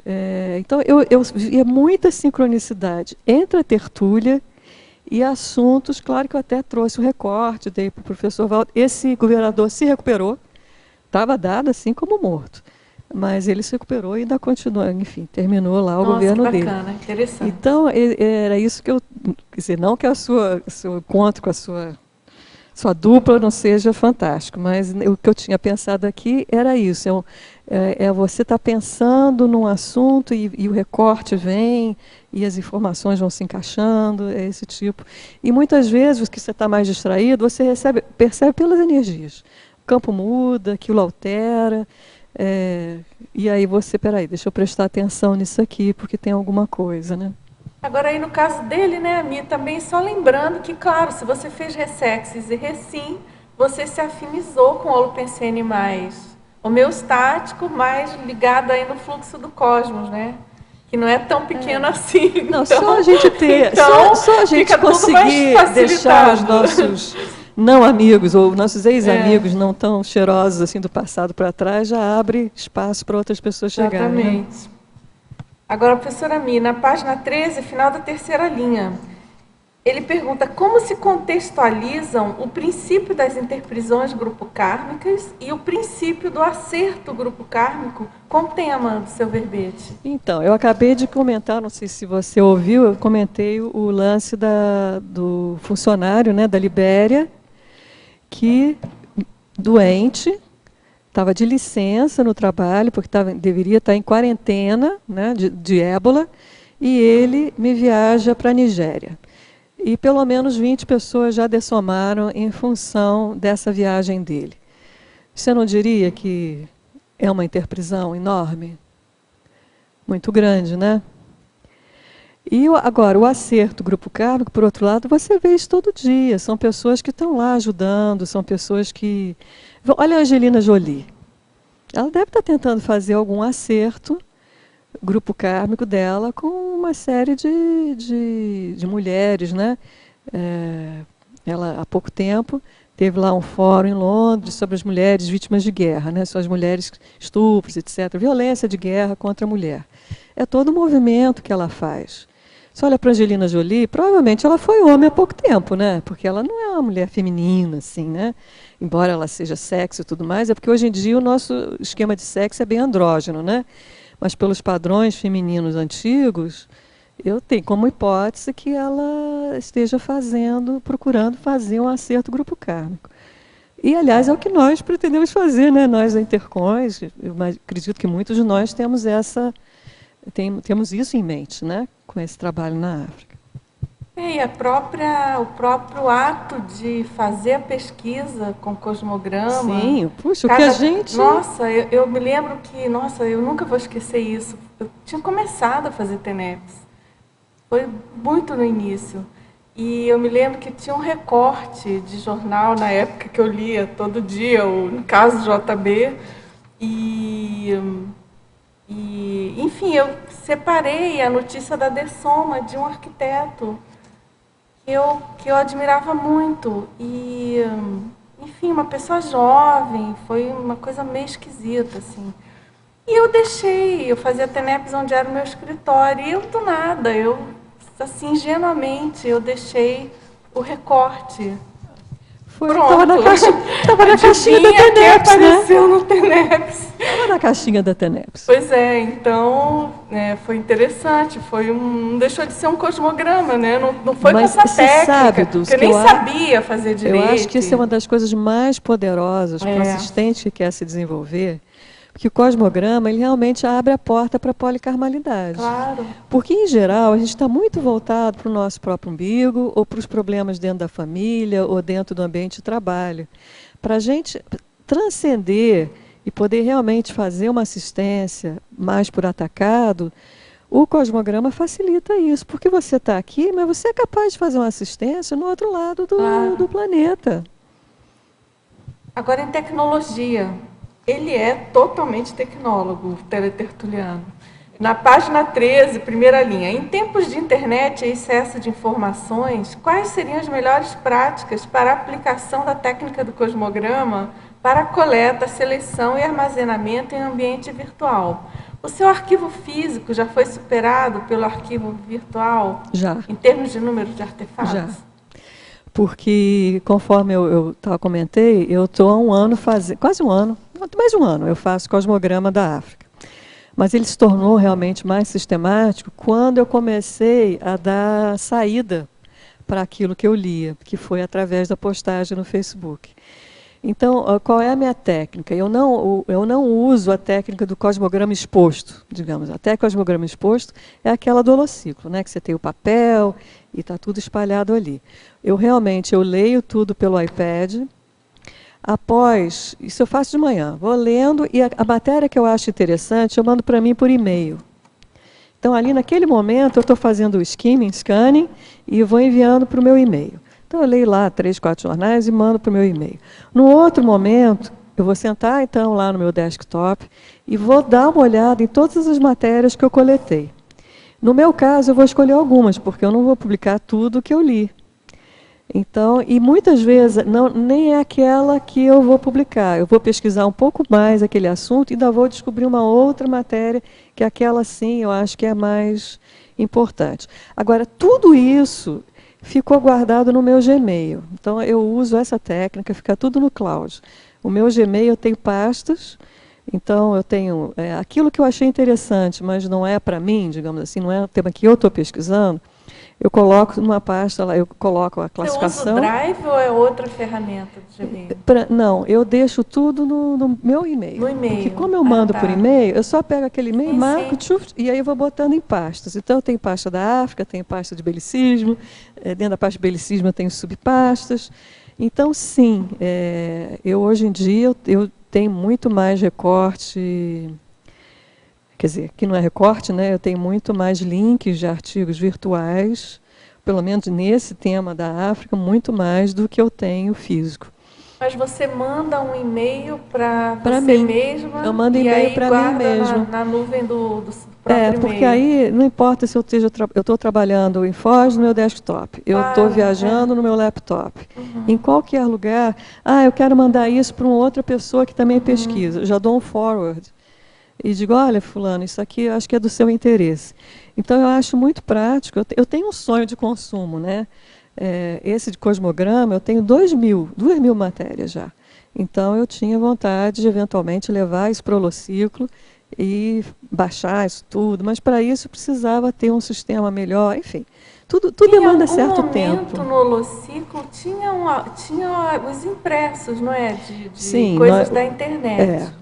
então eu via muita sincronicidade entre a tertúlia e assuntos, claro que eu até trouxe o recorte, dei para o professor Valdo. Esse governador se recuperou, estava dado assim como morto, mas ele se recuperou e ainda continua, enfim, terminou lá o governo que dele. Bacana, interessante. Então, era isso que quer dizer, não que seu encontro com a sua dupla não seja fantástico, mas o que eu tinha pensado aqui era isso, você está pensando num assunto e o recorte vem, e as informações vão se encaixando, é esse tipo. E muitas vezes, que você está mais distraído, você percebe pelas energias. O campo muda, aquilo altera, e aí peraí, deixa eu prestar atenção nisso aqui, porque tem alguma coisa, né? Agora, aí no caso dele, né, Ami, também só lembrando que, claro, se você fez ressexes e recim, você se afinizou com o holopensene mais homeostático, mais ligado aí no fluxo do cosmos, né? Que não é tão pequeno assim. Não, então, só a gente ter, só a gente conseguir deixar os nossos não amigos, ou nossos ex-amigos não tão cheirosos assim do passado para trás, já abre espaço para outras pessoas chegarem. Exatamente. Né? Agora, professora Mi, na página 13, final da terceira linha, ele pergunta como se contextualizam o princípio das interprisões grupo-kármicas e o princípio do acerto grupo-kármico com o tema do seu verbete. Então, eu acabei de comentar, não sei se você ouviu, eu comentei o lance do funcionário, né, da Libéria, que, doente, estava de licença no trabalho, porque deveria estar em quarentena, né, de ébola, e ele me viaja para a Nigéria. E pelo menos 20 pessoas já dessomaram em função dessa viagem dele. Você não diria que é uma interprisão enorme? Muito grande, né? E agora, o acerto grupo kármico, por outro lado, você vê isso todo dia. São pessoas que estão lá ajudando, são pessoas que... Olha a Angelina Jolie. Ela deve estar tentando fazer algum acerto, grupo kármico dela, com uma série de mulheres, né? Ela, há pouco tempo, teve lá um fórum em Londres sobre as mulheres vítimas de guerra, né? São as mulheres estupros, etc. Violência de guerra contra a mulher. É todo o movimento que ela faz. Você olha para a Angelina Jolie, provavelmente ela foi homem há pouco tempo, né? Porque ela não é uma mulher feminina, assim, né? Embora ela seja sexy e tudo mais, é porque hoje em dia o nosso esquema de sexo é bem andrógeno, né? Mas pelos padrões femininos antigos, eu tenho como hipótese que ela esteja procurando fazer um acerto grupo kármico. E, aliás, é o que nós pretendemos fazer, né? Nós da Intercons, eu acredito que muitos de nós temos isso em mente, né? Com esse trabalho na África. E o próprio ato de fazer a pesquisa com cosmograma. Sim, puxa, o que a gente... Nossa, eu me lembro que, nossa, eu nunca vou esquecer isso. Eu tinha começado a fazer TENEPS. Foi muito no início. E eu me lembro que tinha um recorte de jornal na época que eu lia todo dia, no caso JB. Enfim, eu separei a notícia da Dessoma, de um arquiteto que eu admirava muito. E, enfim, uma pessoa jovem, foi uma coisa meio esquisita, assim. E eu fazia TENEPS onde era o meu escritório, e do nada, assim, ingenuamente, eu deixei o recorte. Estava na caixinha da TENEPS, né? Apareceu no TENEPS. Estava na caixinha da TENEPS. Pois é, então, foi interessante, não deixou de ser um cosmograma, né? Não foi Mas com essa técnica, sabe, que eu nem sabia fazer direito. Eu acho que isso é uma das coisas mais poderosas para o assistente que quer se desenvolver, porque o cosmograma ele realmente abre a porta para a policarmalidade. Claro. Porque, em geral, a gente está muito voltado para o nosso próprio umbigo, ou para os problemas dentro da família, ou dentro do ambiente de trabalho. Para a gente transcender e poder realmente fazer uma assistência mais por atacado, o cosmograma facilita isso, porque você está aqui, mas você é capaz de fazer uma assistência no outro lado do planeta. Agora, em tecnologia, ele é totalmente tecnólogo, o teletertuliano. Na página 13, primeira linha, em tempos de internet e excesso de informações, quais seriam as melhores práticas para a aplicação da técnica do cosmograma para a coleta, seleção e armazenamento em ambiente virtual? O seu arquivo físico já foi superado pelo arquivo virtual? Já. Em termos de número de artefatos? Já. Porque, conforme eu comentei, eu estou há um ano fazendo, quase um ano, mais de um ano, eu faço cosmograma da África. Mas ele se tornou realmente mais sistemático quando eu comecei a dar saída para aquilo que eu lia, que foi através da postagem no Facebook. Então, qual é a minha técnica? Eu não uso a técnica do cosmograma exposto, digamos. A técnica do cosmograma exposto é aquela do holociclo, né? Que você tem o papel e está tudo espalhado ali. Eu leio tudo pelo iPad. Após, isso eu faço de manhã, vou lendo e a matéria que eu acho interessante eu mando para mim por e-mail. Então, ali naquele momento, eu estou fazendo o scanning, e vou enviando para o meu e-mail. Então, eu leio lá 3, 4 jornais e mando para o meu e-mail. No outro momento, eu vou sentar, então, lá no meu desktop e vou dar uma olhada em todas as matérias que eu coletei. No meu caso, eu vou escolher algumas, porque eu não vou publicar tudo que eu li. Então, e muitas vezes, nem é aquela que eu vou publicar. Eu vou pesquisar um pouco mais aquele assunto e ainda vou descobrir uma outra matéria, que aquela, sim, eu acho que é mais importante. Agora, tudo isso ficou guardado no meu Gmail. Então, eu uso essa técnica, fica tudo no cloud. O meu Gmail, eu tenho pastas, então eu tenho aquilo que eu achei interessante, mas não é para mim, digamos assim, não é o tema que eu estou pesquisando, eu coloco numa pasta lá, eu coloco a classificação. Você usa o Drive ou é outra ferramenta do Gmail? Não, eu deixo tudo no meu e-mail. No e-mail. Porque como eu mando por e-mail, eu só pego aquele e-mail, marco, e aí eu vou botando em pastas. Então, eu tenho pasta da África, tenho pasta de belicismo, dentro da pasta de belicismo eu tenho subpastas. Então, sim, eu hoje em dia eu tenho muito mais recorte quer dizer, que não é recorte, né? Eu tenho muito mais links de artigos virtuais, pelo menos nesse tema da África, muito mais do que eu tenho físico. Mas você manda um e-mail para Pra você mim. mesma Eu mando e e-mail aí pra mim guarda mesmo. na nuvem do próprio Porque e-mail. aí não importa se eu estou trabalhando em Foz no meu desktop, eu estou viajando no meu laptop, em qualquer lugar, eu quero mandar isso para uma outra pessoa que também pesquisa, eu já dou um forward e digo, olha, fulano, isso aqui eu acho que é do seu interesse. Então eu acho muito prático, eu tenho um sonho de consumo, né? Esse de cosmograma, eu tenho 2.000 matérias já. Então eu tinha vontade de eventualmente levar isso para o Holociclo e baixar isso tudo, mas para isso precisava ter um sistema melhor, enfim, tudo demanda certo tempo. No Holociclo tinha os impressos, não é? De Sim, coisas da internet.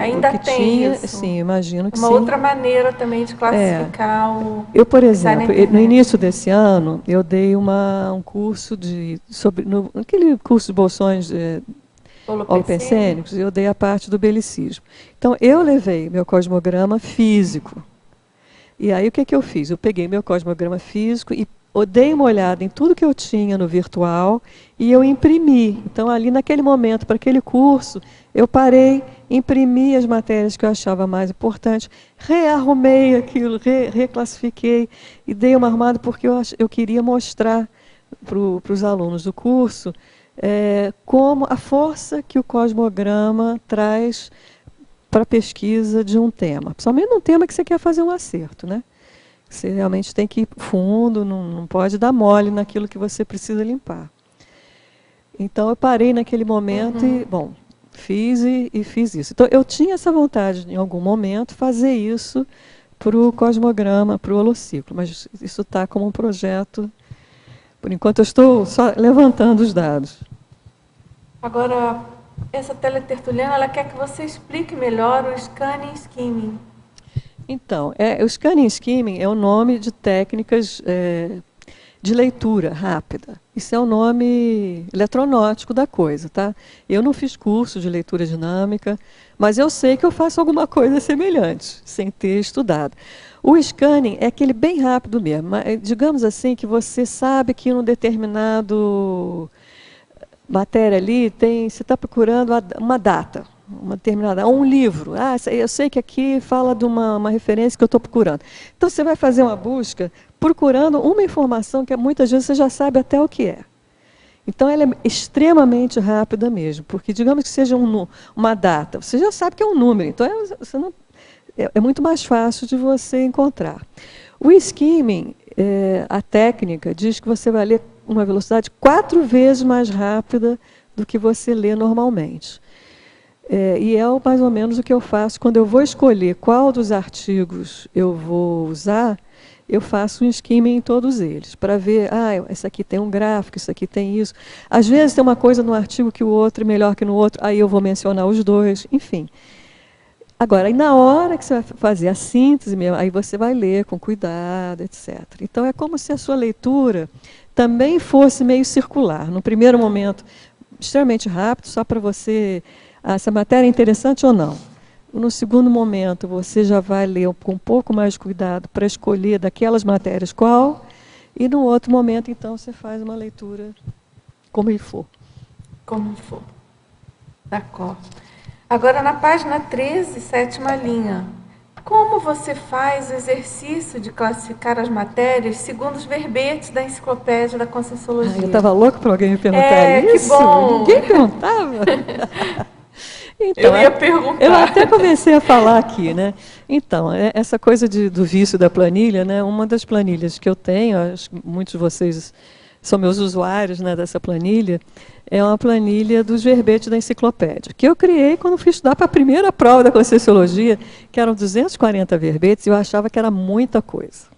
Ainda o que tem tinha, isso. Sim, imagino que uma sim. outra maneira também de classificar o... Eu, por exemplo, no início desse ano, eu dei um curso aquele curso de bolsões holopensênicos, eu dei a parte do belicismo. Então, eu levei meu cosmograma físico. E aí, o que eu fiz? Eu peguei meu cosmograma físico e dei uma olhada em tudo que eu tinha no virtual e eu imprimi. Então, ali naquele momento, para aquele curso, eu parei, imprimi as matérias que eu achava mais importantes, rearrumei aquilo, reclassifiquei e dei uma arrumada porque eu queria mostrar para os alunos do curso como a força que o cosmograma traz para a pesquisa de um tema. Principalmente num tema que você quer fazer um acerto, né? Você realmente tem que ir fundo, não pode dar mole naquilo que você precisa limpar. Então, eu parei naquele momento e, fiz e fiz isso. Então, eu tinha essa vontade, em algum momento, fazer isso para o cosmograma, para o Holociclo, mas isso está como um projeto. Por enquanto, eu estou só levantando os dados. Agora, essa teletertuliana, ela quer que você explique melhor o scanning skimming. Então, o scanning skimming é o nome de técnicas de leitura rápida. Isso é o nome eletronótico da coisa, tá? Eu não fiz curso de leitura dinâmica, mas eu sei que eu faço alguma coisa semelhante, sem ter estudado. O scanning é aquele bem rápido mesmo. Digamos assim, que você sabe que em um determinado matéria ali, você está procurando uma data, uma determinada, um livro. Eu sei que aqui fala de uma referência que eu estou procurando. Então, você vai fazer uma busca procurando uma informação que muitas vezes você já sabe até o que é. Então, ela é extremamente rápida mesmo, porque digamos que seja uma data, você já sabe que é um número, então é muito mais fácil de você encontrar. O skimming, a técnica, diz que você vai ler uma velocidade 4 vezes mais rápida do que você lê normalmente. E é mais ou menos o que eu faço quando eu vou escolher qual dos artigos eu vou usar, eu faço um skimming em todos eles, para ver, esse aqui tem um gráfico, isso aqui tem isso. Às vezes tem uma coisa no artigo que o outro é melhor que no outro, aí eu vou mencionar os dois, enfim. Agora, na hora que você vai fazer a síntese, aí você vai ler com cuidado, etc. Então, é como se a sua leitura também fosse meio circular. No primeiro momento, extremamente rápido, só para você... essa matéria é interessante ou não? No segundo momento, você já vai ler com um pouco mais de cuidado para escolher daquelas matérias qual, e no outro momento, então, você faz uma leitura como ele for. Como for. D'accord. Agora, na página 13, 7ª linha, como você faz o exercício de classificar as matérias segundo os verbetes da enciclopédia da Conscienciologia? Eu estava louco para alguém me perguntar isso. Que bom! Ninguém perguntava. Então, eu ia perguntar. Eu até comecei a falar aqui, né? Então, essa coisa do vício da planilha, né? Uma das planilhas que eu tenho, acho que muitos de vocês são meus usuários, né, dessa planilha, é uma planilha dos verbetes da enciclopédia, que eu criei quando fui estudar para a primeira prova da Conscienciologia, que eram 240 verbetes, e eu achava que era muita coisa.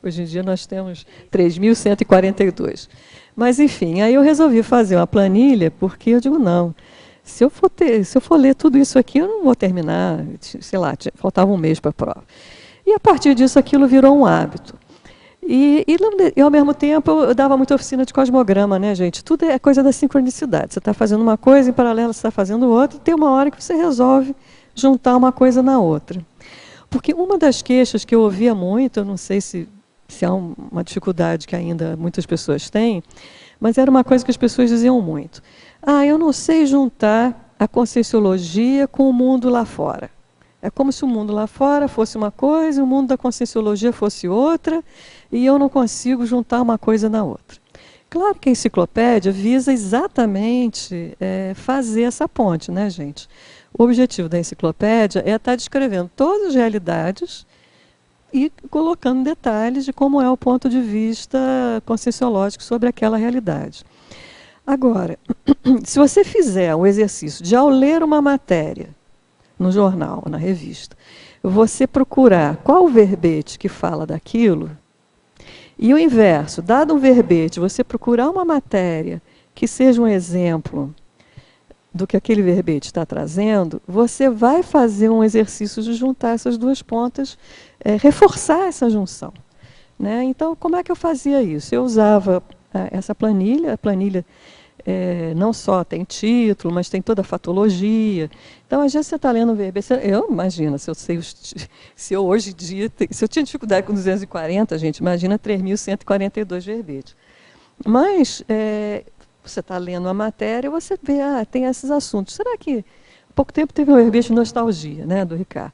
Hoje em dia nós temos 3.142. Mas, enfim, aí eu resolvi fazer uma planilha, porque eu digo, não, se eu for ler tudo isso aqui, eu não vou terminar, sei lá, faltava um mês para a prova. E, a partir disso, aquilo virou um hábito. E, ao mesmo tempo, eu dava muita oficina de cosmograma, né, gente? Tudo é coisa da sincronicidade. Você está fazendo uma coisa, em paralelo você está fazendo outra, e tem uma hora que você resolve juntar uma coisa na outra. Porque uma das queixas que eu ouvia muito, eu não sei se há uma dificuldade que ainda muitas pessoas têm, mas era uma coisa que as pessoas diziam muito. Eu não sei juntar a Conscienciologia com o mundo lá fora. É como se o mundo lá fora fosse uma coisa, o mundo da Conscienciologia fosse outra, e eu não consigo juntar uma coisa na outra. Claro que a enciclopédia visa exatamente fazer essa ponte, né, gente? O objetivo da enciclopédia é estar descrevendo todas as realidades e colocando detalhes de como é o ponto de vista conscienciológico sobre aquela realidade. Agora, se você fizer o exercício de, ao ler uma matéria no jornal, na revista, você procurar qual o verbete que fala daquilo, e o inverso, dado um verbete, você procurar uma matéria que seja um exemplo do que aquele verbete está trazendo, você vai fazer um exercício de juntar essas duas pontas, reforçar essa junção, né? Então, como é que eu fazia isso? Eu usava essa planilha, a planilha não só tem título, mas tem toda a fatologia. Então, às vezes você está lendo um verbete, eu imagino, se eu hoje em dia, se eu tinha dificuldade com 240, gente, imagina 3.142 verbetes. Mas você está lendo uma matéria e você vê, tem esses assuntos. Será que, há pouco tempo teve um verbete de nostalgia, né, do Ricardo.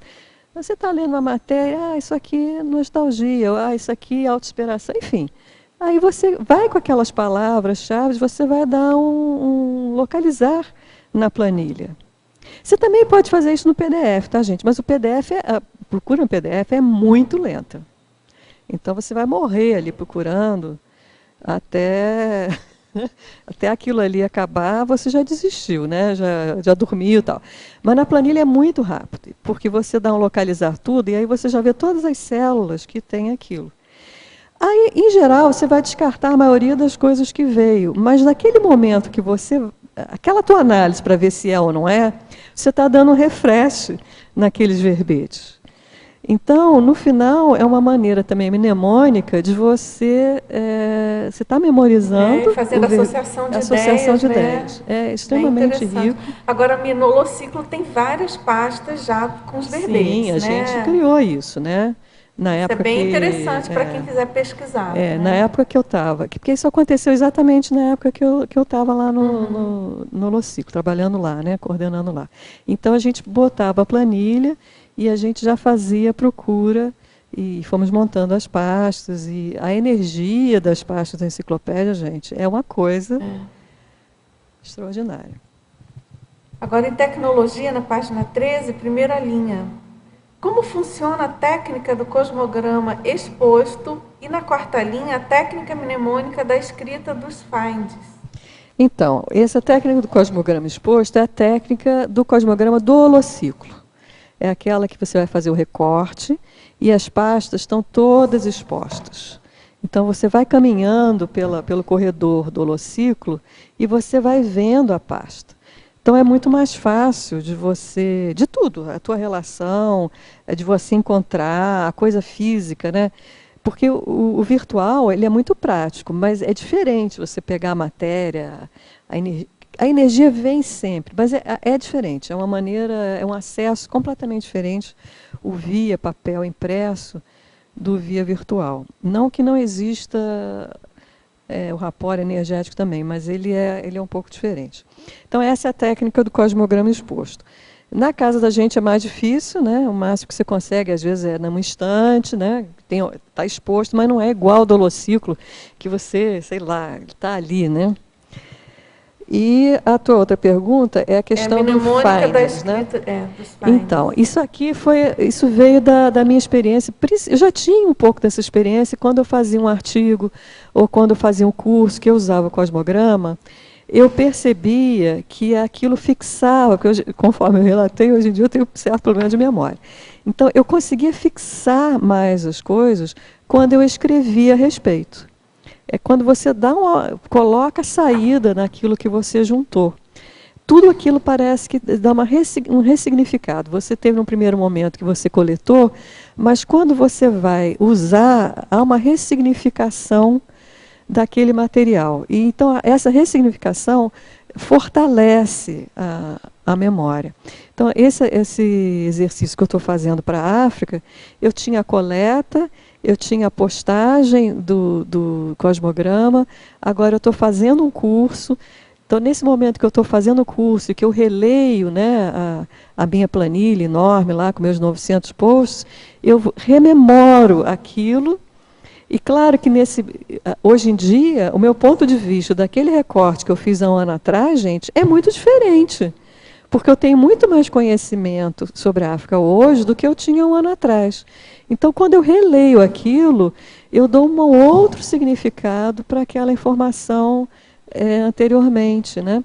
Você está lendo uma matéria, isso aqui é nostalgia, isso aqui é autoinspiração, enfim. Aí você vai com aquelas palavras-chave, você vai dar um localizar na planilha. Você também pode fazer isso no PDF, tá, gente? Mas o PDF, a procura no PDF é muito lenta. Então você vai morrer ali procurando até aquilo ali acabar, você já desistiu, né? Já dormiu e tal. Mas na planilha é muito rápido, porque você dá um localizar tudo e aí você já vê todas as células que tem aquilo. Aí, em geral, você vai descartar a maioria das coisas que veio, mas naquele momento que aquela tua análise para ver se é ou não é, você está dando um refresh naqueles verbetes. Então, no final, é uma maneira também mnemônica de você está memorizando. Fazendo associação de ideias. Né? É extremamente rico. Agora, no Holociclo tem várias pastas já com os verbetes. Sim, a gente criou isso, né? Na época isso é bem interessante para quem quiser pesquisar. Na época que eu estava, porque isso aconteceu exatamente na época que eu estava lá no Holociclo, trabalhando lá, né, coordenando lá. Então a gente botava a planilha e a gente já fazia a procura e fomos montando as pastas. E a energia das pastas da enciclopédia, gente, é uma coisa extraordinária. Agora, em tecnologia, na página 13, primeira linha. Como funciona a técnica do cosmograma exposto e, na quarta linha, a técnica mnemônica da escrita dos finds? Então, essa técnica do cosmograma exposto é a técnica do cosmograma do holociclo. É aquela que você vai fazer o recorte e as pastas estão todas expostas. Então, você vai caminhando pelo corredor do holociclo e você vai vendo a pasta. Então, é muito mais fácil de tudo, a tua relação, de você encontrar a coisa física, né? Porque o virtual, ele é muito prático, mas é diferente você pegar a matéria, a energia vem sempre, mas é diferente, é uma maneira, é um acesso completamente diferente, o via papel impresso do via virtual. Não que não exista o rapport energético também, mas ele é um pouco diferente. Então, essa é a técnica do cosmograma exposto. Na casa da gente é mais difícil, né? O máximo que você consegue, às vezes, é num instante, né? Está exposto, mas não é igual ao do holociclo, que você, sei lá, está ali, né? E a tua outra pergunta é a questão do findings, né? Então, isso veio da minha experiência. Eu já tinha um pouco dessa experiência quando eu fazia um artigo ou quando eu fazia um curso que eu usava o cosmograma. Eu percebia que aquilo fixava, porque conforme eu relatei, hoje em dia eu tenho um certo problema de memória. Então, eu conseguia fixar mais as coisas quando eu escrevia a respeito. É quando você coloca a saída naquilo que você juntou. Tudo aquilo parece que dá um ressignificado. Você teve um primeiro momento que você coletou, mas quando você vai usar, há uma ressignificação daquele material. E, então, essa ressignificação fortalece a memória. Então, esse exercício que eu estou fazendo para a África, eu tinha a coleta, eu tinha a postagem do cosmograma, agora eu estou fazendo um curso. Então, nesse momento que eu estou fazendo o curso e que eu releio, né, a minha planilha enorme lá com meus 900 posts, eu rememoro aquilo. E claro que hoje em dia, o meu ponto de vista daquele recorte que eu fiz há um ano atrás, gente, é muito diferente. Porque eu tenho muito mais conhecimento sobre a África hoje do que eu tinha um ano atrás. Então, quando eu releio aquilo, eu dou um outro significado para aquela informação anteriormente, né?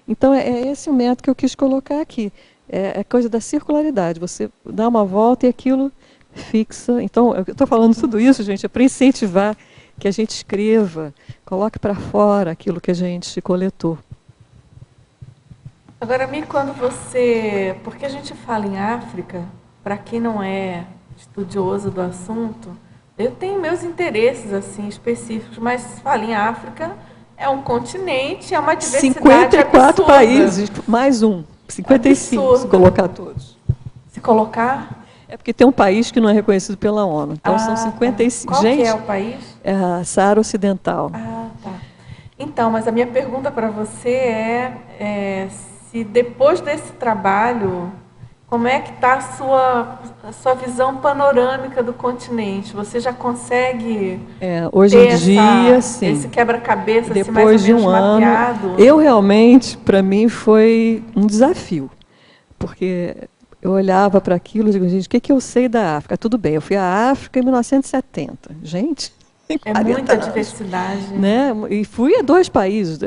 Então, é esse o método que eu quis colocar aqui. É coisa da circularidade. Você dá uma volta e aquilo fixa. Então, eu estou falando tudo isso, gente, é para incentivar que a gente escreva, coloque para fora aquilo que a gente coletou. Agora, quando porque a gente fala em África, para quem não é estudioso do assunto, eu tenho meus interesses assim específicos, mas fala em África, é um continente, é uma diversidade 54 absurda. países, mais um, 55, Absurdo. se colocar todos. Se colocar? É porque tem um país que não é reconhecido pela ONU, então são 55. Qual Gente, que é o país? é a Saara Ocidental. Ah, tá. Então, mas a minha pergunta para você é se depois desse trabalho, como é que está a sua visão panorâmica do continente? Você já consegue hoje em dia, sim. Esse quebra-cabeça assim, Depois mais ou de menos um ano, mapeado? eu realmente, para mim, foi um desafio, porque eu olhava para aquilo e digo, gente, o que eu sei da África? Tudo bem, eu fui à África em 1970. Gente, tem 40 muita anos, diversidade. né? E fui a 2 países,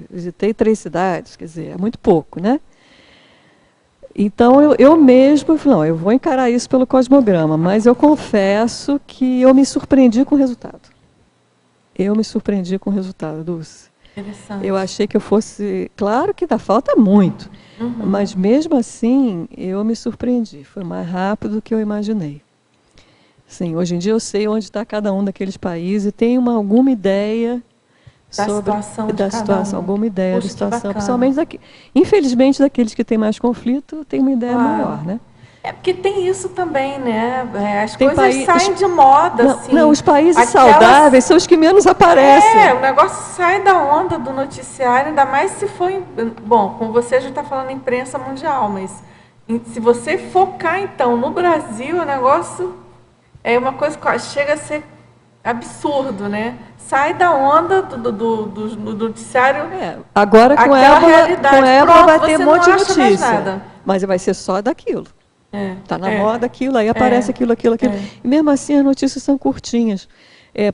visitei 3 cidades, quer dizer, é muito pouco, né? Então, eu mesma falei, não, eu vou encarar isso pelo cosmograma, mas eu confesso que eu me surpreendi com o resultado. Eu me surpreendi com o resultado, Dulce. Interessante. Eu achei que eu fosse... Claro que ainda falta muito, mas mesmo assim, eu me surpreendi. Foi mais rápido do que eu imaginei. Sim, hoje em dia eu sei onde está cada um daqueles países e tenho alguma ideia sobre da situação, alguma ideia da situação, principalmente infelizmente daqueles que têm mais conflito, tem uma ideia maior, né? É porque tem isso também, né? As Tem coisas saem de moda, não, assim. Não, os países saudáveis são os que menos aparecem. O negócio sai da onda do noticiário, ainda mais se for... Bom, com você a gente está falando imprensa mundial, mas se você focar, então, no Brasil, o negócio é uma coisa que chega a ser absurdo, né? Sai da onda do noticiário. Agora, com Ébola vai ter um monte de notícia. Mas vai ser só daquilo. Está na moda aquilo, aí aparece aquilo. E mesmo assim as notícias são curtinhas.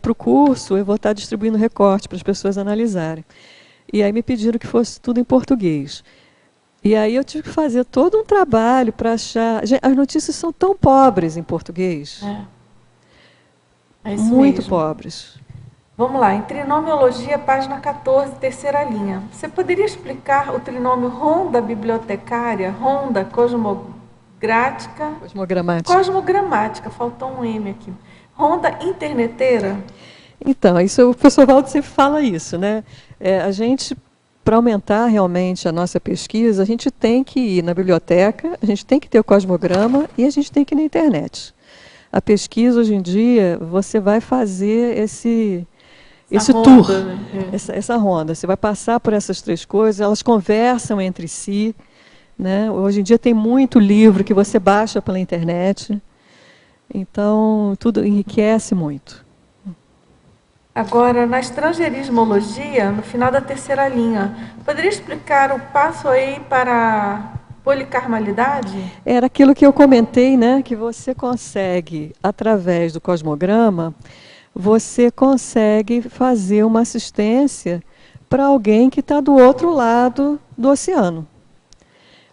Para o curso, eu vou estar distribuindo recorte para as pessoas analisarem. E aí me pediram que fosse tudo em português. E aí eu tive que fazer todo um trabalho para achar... Gente, as notícias são tão pobres em português. É isso muito mesmo. pobres. Vamos lá, em trinomiologia, página 14, terceira linha. Você poderia explicar o trinômio ronda bibliotecária, ronda cosmogramática, faltou um M aqui. Ronda interneteira? Então, isso, o professor Valdo sempre fala isso, né? A gente, para aumentar realmente a nossa pesquisa, a gente tem que ir na biblioteca, a gente tem que ter o cosmograma e a gente tem que ir na internet. A pesquisa, hoje em dia, você vai fazer esse tour, essa ronda. Você vai passar por essas 3 coisas, elas conversam entre si, né? Hoje em dia tem muito livro que você baixa pela internet, então tudo enriquece muito. Agora, na estrangeirismologia, no final da terceira linha, poderia explicar o passo aí para policarmalidade? Era aquilo que eu comentei, né? Que você consegue, através do cosmograma, você consegue fazer uma assistência para alguém que está do outro lado do oceano.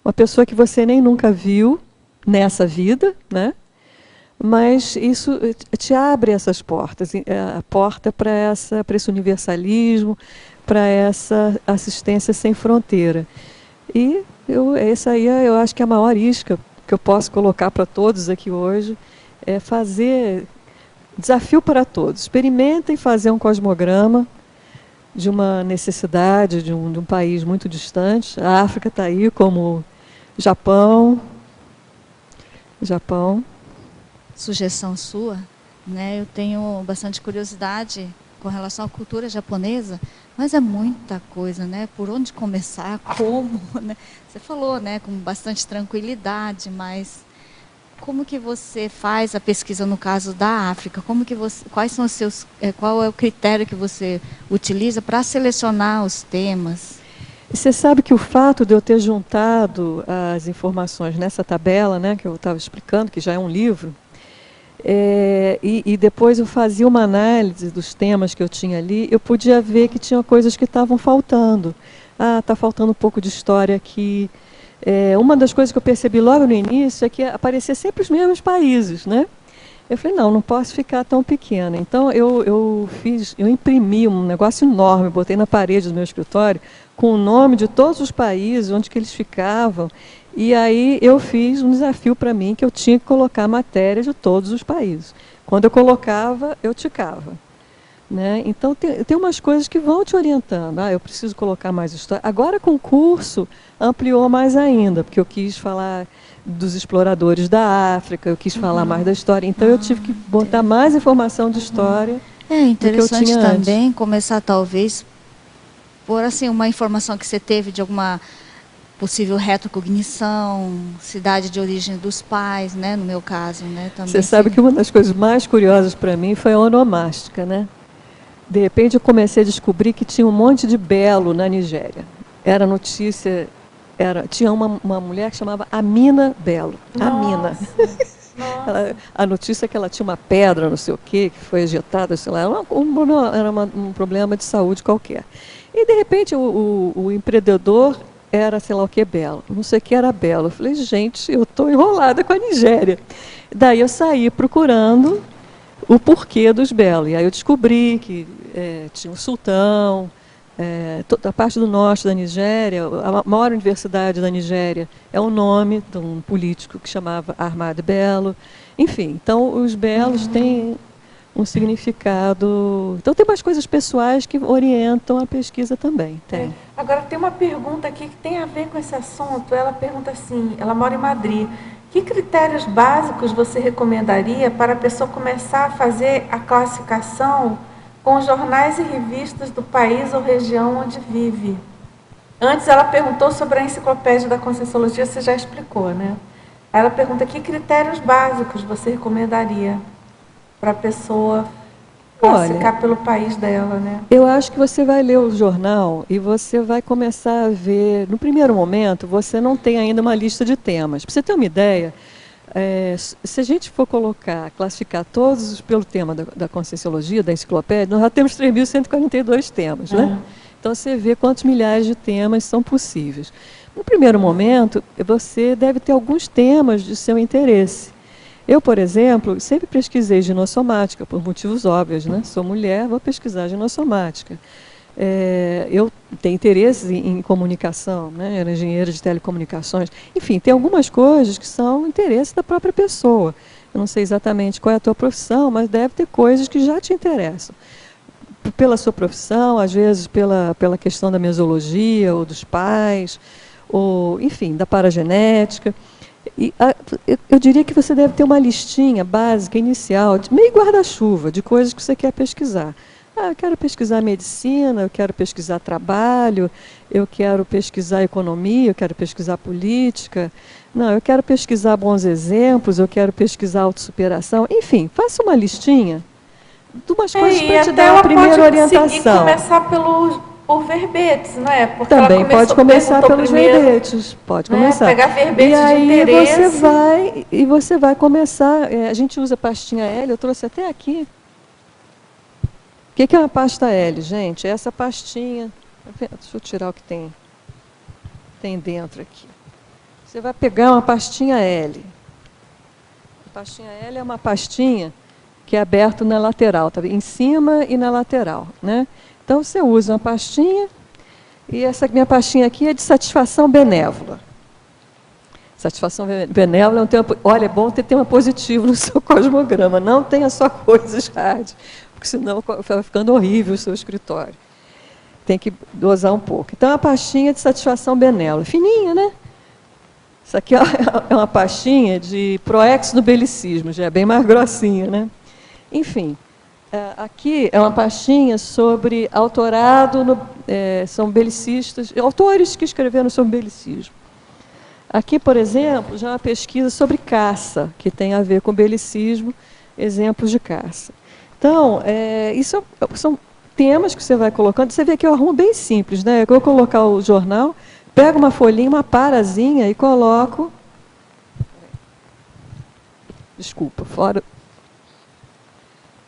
Uma pessoa que você nem nunca viu nessa vida, né? Mas isso te abre essas portas, a porta para esse universalismo, para essa assistência sem fronteira. E essa aí eu acho que é a maior isca que eu posso colocar para todos aqui hoje, é fazer desafio para todos. Experimentem fazer um cosmograma de uma necessidade de um país muito distante. A África está aí como Japão. Japão. Sugestão sua, né? Eu tenho bastante curiosidade com relação à cultura japonesa, mas é muita coisa, né? Por onde começar, como, né? Você falou, né? Com bastante tranquilidade, mas como que você faz a pesquisa no caso da África? Como que você, quais são os seus, qual é o critério que você utiliza para selecionar os temas? Você sabe que o fato de eu ter juntado as informações nessa tabela, né, que eu estava explicando, que já é um livro, e depois eu fazia uma análise dos temas que eu tinha ali, eu podia ver que tinha coisas que estavam faltando. Ah, está faltando um pouco de história aqui. Uma das coisas que eu percebi logo no início é que aparecia sempre os mesmos países, né? Eu falei, não posso ficar tão pequena. Então eu imprimi um negócio enorme, botei na parede do meu escritório com o nome de todos os países, onde que eles ficavam. E aí eu fiz um desafio para mim que eu tinha que colocar a matéria de todos os países. Quando eu colocava, eu ticava. Né? Então tem umas coisas que vão te orientando. Eu preciso colocar mais história. Agora com o curso ampliou mais ainda, porque eu quis falar dos exploradores da África, eu quis falar mais da história. Então eu tive que botar mais informação de história. É interessante do que eu tinha também antes. começar talvez por assim uma informação que você teve de alguma possível retrocognição, cidade de origem dos pais, né? No meu caso, né? Também você sabe que uma das coisas mais curiosas para mim foi a onomástica, né? De repente eu comecei a descobrir que tinha um monte de belo na Nigéria. Era notícia, tinha uma mulher que chamava Amina Belo. Amina. A notícia é que ela tinha uma pedra, não sei o quê, que foi ejetada, sei lá, era um problema de saúde qualquer. E de repente o empreendedor era, sei lá o que, belo. Não sei o que era belo. Eu falei, gente, eu estou enrolada com a Nigéria. Daí eu saí procurando o porquê dos belos. E aí eu descobri que tinha um sultão, toda a parte do norte da Nigéria, a maior universidade da Nigéria é o nome de um político que chamava Ahmad Bello. Enfim, então os belos têm um significado. Então tem umas coisas pessoais que orientam a pesquisa também. Tem. Agora tem uma pergunta aqui que tem a ver com esse assunto. Ela pergunta assim, ela mora em Madrid. Que critérios básicos você recomendaria para a pessoa começar a fazer a classificação com os jornais e revistas do país ou região onde vive? Antes ela perguntou sobre a enciclopédia da Conscienciologia, você já explicou, né? Ela pergunta que critérios básicos você recomendaria para a pessoa classificar pelo país dela, né? Eu acho que você vai ler o jornal e você vai começar a ver, no primeiro momento, você não tem ainda uma lista de temas. Para você ter uma ideia, se a gente for classificar todos pelo tema da Conscienciologia, da enciclopédia, nós já temos 3.142 temas, né? Então você vê quantos milhares de temas são possíveis. No primeiro momento, você deve ter alguns temas de seu interesse. Eu, por exemplo, sempre pesquisei ginossomática, por motivos óbvios, né? Sou mulher, vou pesquisar ginossomática. Eu tenho interesse em comunicação, né? Era engenheira de telecomunicações. Enfim, tem algumas coisas que são interesse da própria pessoa. Eu não sei exatamente qual é a tua profissão, mas deve ter coisas que já te interessam. Pela sua profissão, às vezes pela questão da mesologia, ou dos pais, ou, enfim, da paragenética. Eu diria que você deve ter uma listinha básica, inicial, meio guarda-chuva, de coisas que você quer pesquisar. Eu quero pesquisar medicina, eu quero pesquisar trabalho, eu quero pesquisar economia, eu quero pesquisar política. Não, eu quero pesquisar bons exemplos, eu quero pesquisar autossuperação. Enfim, faça uma listinha de umas coisas para te dar uma primeira orientação. E começar por verbetes, não é? Porque também pode começar pelos verbetes, pode começar. Pegar verbetes e aí de interesse. Você vai começar, a gente usa pastinha L, eu trouxe até aqui. O que é uma pasta L, gente? É essa pastinha, deixa eu tirar o que tem dentro aqui. Você vai pegar uma pastinha L. A pastinha L é uma pastinha que é aberta na lateral, tá? Em cima e na lateral, né? Então, você usa uma pastinha, e essa minha pastinha aqui é de satisfação benévola. Satisfação benévola é um tema... Olha, é bom ter tema positivo no seu cosmograma, não tenha só coisas hard, porque senão vai ficando horrível o seu escritório. Tem que dosar um pouco. Então, a pastinha de satisfação benévola, fininha, né? Isso aqui é uma pastinha de proex no belicismo, já é bem mais grossinha, né? Enfim, aqui é uma pastinha sobre autorado, são belicistas, autores que escreveram sobre belicismo. Aqui, por exemplo, já é uma pesquisa sobre caça, que tem a ver com belicismo, exemplos de caça. Então, isso são temas que você vai colocando. Você vê que eu arrumo bem simples, né? Eu vou colocar o jornal, pego uma folhinha, uma parazinha e coloco... Desculpa, fora...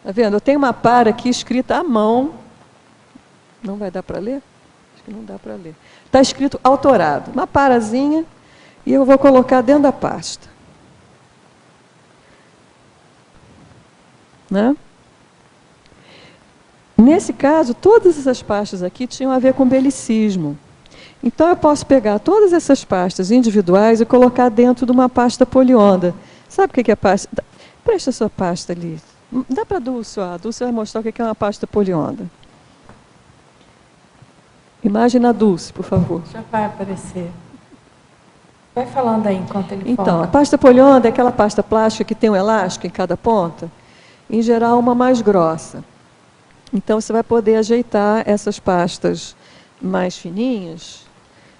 Está vendo? Eu tenho uma para aqui escrita à mão. Não vai dar para ler? Acho que não dá para ler. Está escrito autorado. Uma parazinha e eu vou colocar dentro da pasta. Né? Nesse caso, todas essas pastas aqui tinham a ver com belicismo. Então, eu posso pegar todas essas pastas individuais e colocar dentro de uma pasta polionda. Sabe o que é pasta? Presta a sua pasta ali. Dá para a Dulce, a Dulce vai mostrar o que é uma pasta polionda. Imagem na Dulce, por favor. Já vai aparecer. Vai falando aí enquanto ele Então, foca. a pasta polionda é aquela pasta plástica que tem um elástico em cada ponta, em geral uma mais grossa. Então, você vai poder ajeitar essas pastas mais fininhas,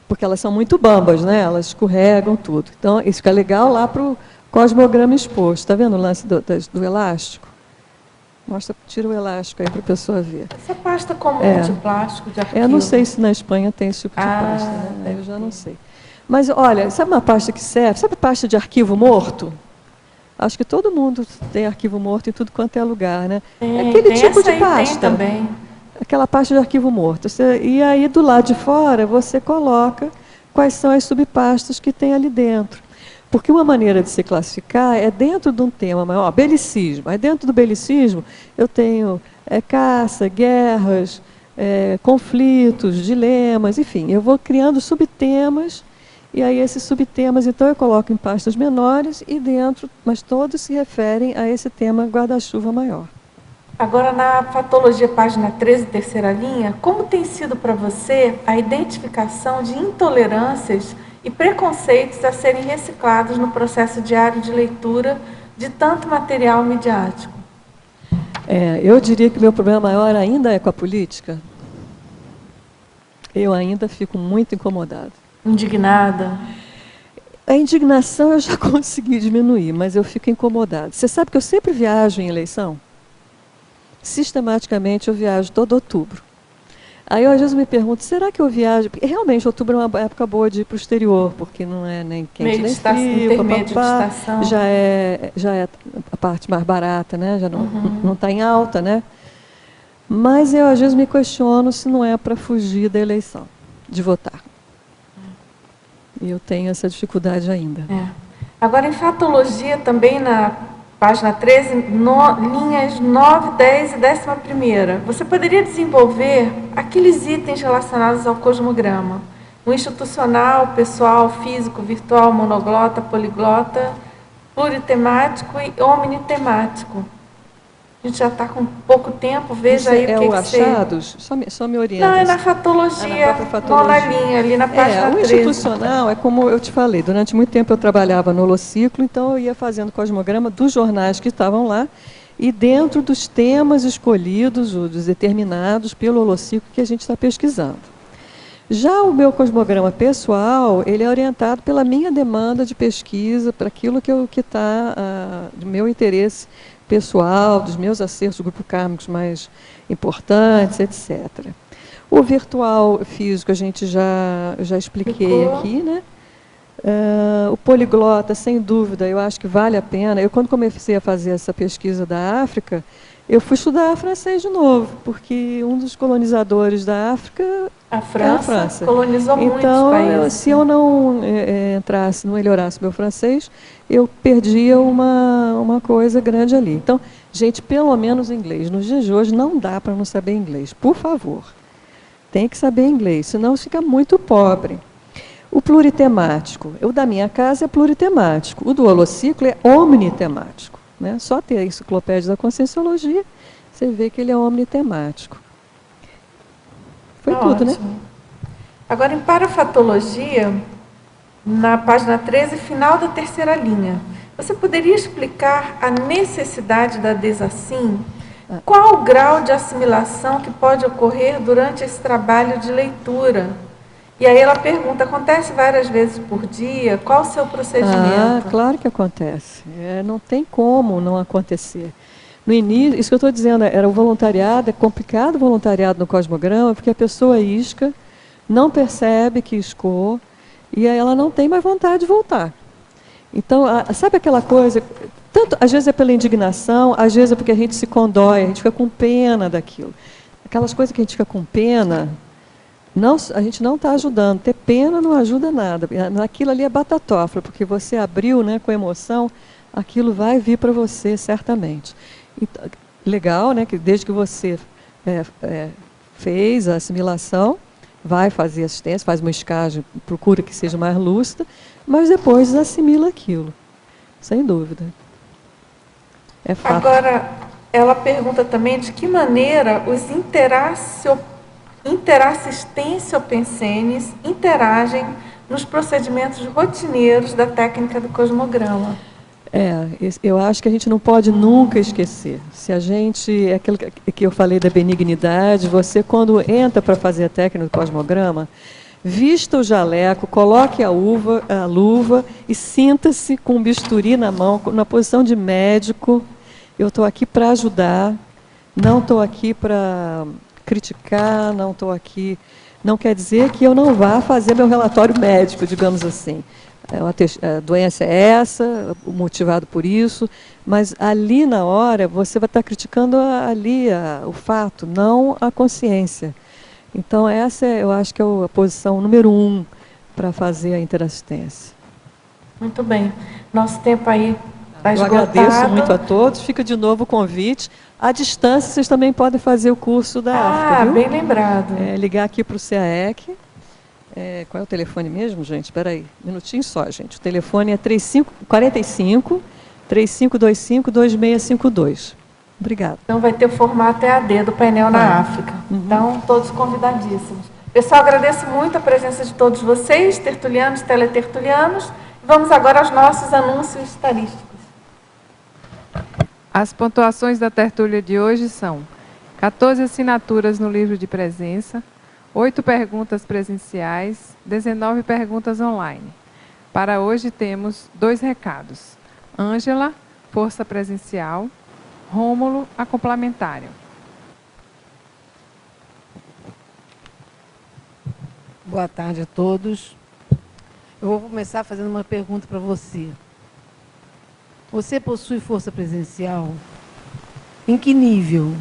porque elas são muito bambas, né? Elas escorregam tudo. Então, isso fica legal lá para o cosmograma exposto. Está vendo o lance do elástico? Mostra, tira o elástico aí para a pessoa ver. Essa pasta comum de plástico, de arquivo? Eu não sei se na Espanha tem esse tipo de pasta, né? Eu já não sei. Mas, olha, sabe uma pasta que serve? Sabe pasta de arquivo morto? Acho que todo mundo tem arquivo morto em tudo quanto é lugar, né? Tem, aquele tem tipo de essa aí, pasta. tem também. Aquela pasta de arquivo morto. E aí, do lado de fora, você coloca quais são as subpastas que tem ali dentro. Porque uma maneira de se classificar é dentro de um tema maior, belicismo. Aí dentro do belicismo eu tenho caça, guerras, conflitos, dilemas, enfim. Eu vou criando subtemas, e aí esses subtemas, então, eu coloco em pastas menores e dentro, mas todos se referem a esse tema guarda-chuva maior. Agora, na patologia, página 13, terceira linha, como tem sido para você a identificação de intolerâncias e preconceitos a serem reciclados no processo diário de leitura de tanto material midiático? Eu diria que o meu problema maior ainda é com a política. Eu ainda fico muito incomodada. Indignada? A indignação eu já consegui diminuir, mas eu fico incomodada. Você sabe que eu sempre viajo em eleição? Sistematicamente eu viajo todo outubro. Aí eu às vezes me pergunto, será que eu viajo? Porque realmente outubro é uma época boa de ir para o exterior, porque não é nem quente nem frio, intermédio de estação. já é a parte mais barata, né? Já não está em alta, né? Mas eu às vezes me questiono se não é para fugir da eleição, de votar. E eu tenho essa dificuldade ainda. Agora, em fatologia, também na página 13, linhas 9, 10 e 11ª, você poderia desenvolver aqueles itens relacionados ao cosmograma? O institucional, pessoal, físico, virtual, monoglota, poliglota, pluritemático e omnitemático. A gente já está com pouco tempo, veja aí o que achados? Só me orienta. Não, é na fatologia, na fatologia. nona linha, ali na página 13. O institucional é como eu te falei, durante muito tempo eu trabalhava no Holociclo, então eu ia fazendo cosmograma dos jornais que estavam lá e dentro dos temas escolhidos, dos determinados pelo Holociclo que a gente está pesquisando. Já o meu cosmograma pessoal, ele é orientado pela minha demanda de pesquisa, para aquilo que está do meu interesse pessoal, dos meus acertos grupo kármicos mais importantes, etc. O virtual físico a gente já expliquei aqui, né? O poliglota, sem dúvida, eu acho que vale a pena. Eu, quando comecei a fazer essa pesquisa da África, eu fui estudar francês de novo, porque um dos colonizadores da África a França colonizou muitos então, países. Se eu não entrasse, não melhorasse meu francês, eu perdia uma coisa grande ali. Então, gente, pelo menos inglês. Nos dias de hoje não dá para não saber inglês. Por favor, tem que saber inglês, senão fica muito pobre. O pluritemático, o da minha casa é pluritemático, o do Holociclo é omnitemático. Né? Só ter a enciclopédia da Conscienciologia, você vê que ele é omnitemático. Foi tudo, ótimo, né? Agora, em parafatologia, na página 13, final da terceira linha. Você poderia explicar a necessidade da Desassim? Qual o grau de assimilação que pode ocorrer durante esse trabalho de leitura? E aí ela pergunta, acontece várias vezes por dia? Qual o seu procedimento? Claro que acontece. Não tem como não acontecer. No início, isso que eu estou dizendo, era o voluntariado, é complicado o voluntariado no Cosmograma, porque a pessoa isca, não percebe que iscou, e aí ela não tem mais vontade de voltar. Então, sabe aquela coisa, tanto, às vezes é pela indignação, às vezes é porque a gente se condói, a gente fica com pena daquilo. Aquelas coisas que a gente fica com pena, a gente não está ajudando. Ter pena não ajuda nada. Aquilo ali é batatófila, porque você abriu, né, com emoção, aquilo vai vir para você certamente. Então, legal, né, que desde que você fez a assimilação, vai fazer assistência, faz uma escagem, procura que seja mais lúcida, mas depois assimila aquilo, sem dúvida. É fato. Agora, ela pergunta também de que maneira os interassistência-pensenes interagem nos procedimentos rotineiros da técnica do cosmograma. Eu acho que a gente não pode nunca esquecer. Se a gente, é aquilo que eu falei da benignidade, você quando entra para fazer a técnica do cosmograma, vista o jaleco, coloque a luva e sinta-se com um bisturi na mão, na posição de médico. Eu estou aqui para ajudar, não estou aqui para criticar, não estou aqui... Não quer dizer que eu não vá fazer meu relatório médico, digamos assim. A doença é essa, motivado por isso, mas ali na hora você vai estar criticando o fato, não a consciência. Então essa eu acho que é a posição número 1 para fazer a interassistência. Muito bem. Nosso tempo aí está esgotado. Eu agradeço muito a todos, fica de novo o convite. À distância vocês também podem fazer o curso da África, viu? Bem lembrado. Ligar aqui para o CAEC. Qual é o telefone mesmo, gente? Espera aí, um minutinho só, gente. O telefone é 45-35-2652. Obrigada. Então, vai ter o formato EAD do painel na África. Então, todos convidadíssimos. Pessoal, agradeço muito a presença de todos vocês, tertulianos, teletertulianos. Vamos agora aos nossos anúncios tarísticos. As pontuações da tertúlia de hoje são 14 assinaturas no livro de presença, 8 perguntas presenciais, 19 perguntas online. Para hoje temos 2 recados. Ângela, força presencial. Rômulo, a complementário. Boa tarde a todos. Eu vou começar fazendo uma pergunta para você. Você possui força presencial? Em que nível?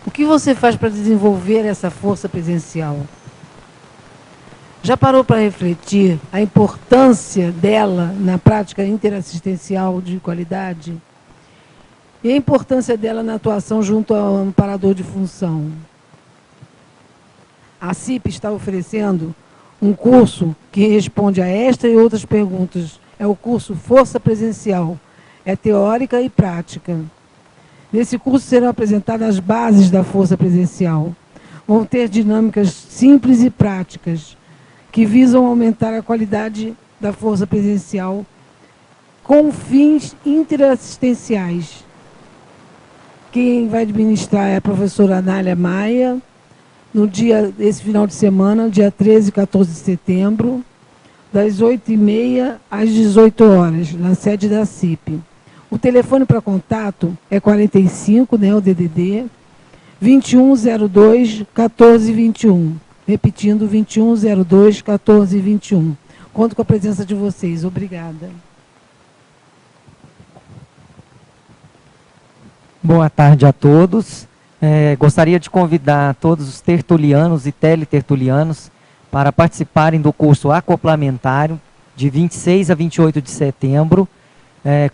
O que você faz para desenvolver essa força presencial? Já parou para refletir a importância dela na prática interassistencial de qualidade? E a importância dela na atuação junto ao amparador de função? A CIP está oferecendo um curso que responde a esta e outras perguntas. É o curso Força Presencial. É teórica e prática. Nesse curso serão apresentadas as bases da força presencial. Vão ter dinâmicas simples e práticas que visam aumentar a qualidade da força presencial com fins interassistenciais. Quem vai administrar é a professora Anália Maia, esse final de semana, dia 13 e 14 de setembro, das 8h30 às 18 horas, na sede da CIP. O telefone para contato é 45, né, o DDD, 2102-1421. Repetindo, 2102-1421. Conto com a presença de vocês. Obrigada. Boa tarde a todos. Gostaria de convidar todos os tertulianos e teletertulianos para participarem do curso acoplamentário de 26 a 28 de setembro,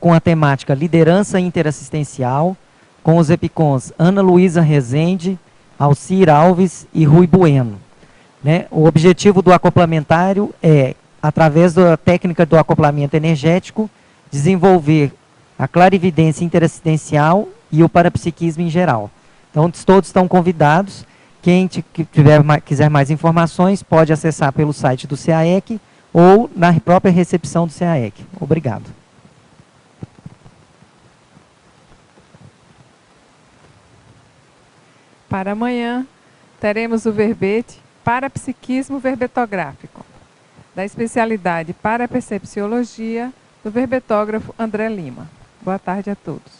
com a temática Liderança Interassistencial, com os EPICONs Ana Luísa Rezende, Alcir Alves e Rui Bueno. O objetivo do acoplamentário é, através da técnica do acoplamento energético, desenvolver a clarividência interassistencial e o parapsiquismo em geral. Então, todos estão convidados. Quem quiser mais informações pode acessar pelo site do CAEC ou na própria recepção do CAEC. Obrigado. Para amanhã, teremos o verbete Parapsiquismo Verbetográfico, da especialidade Parapercepciologia, do verbetógrafo André Lima. Boa tarde a todos.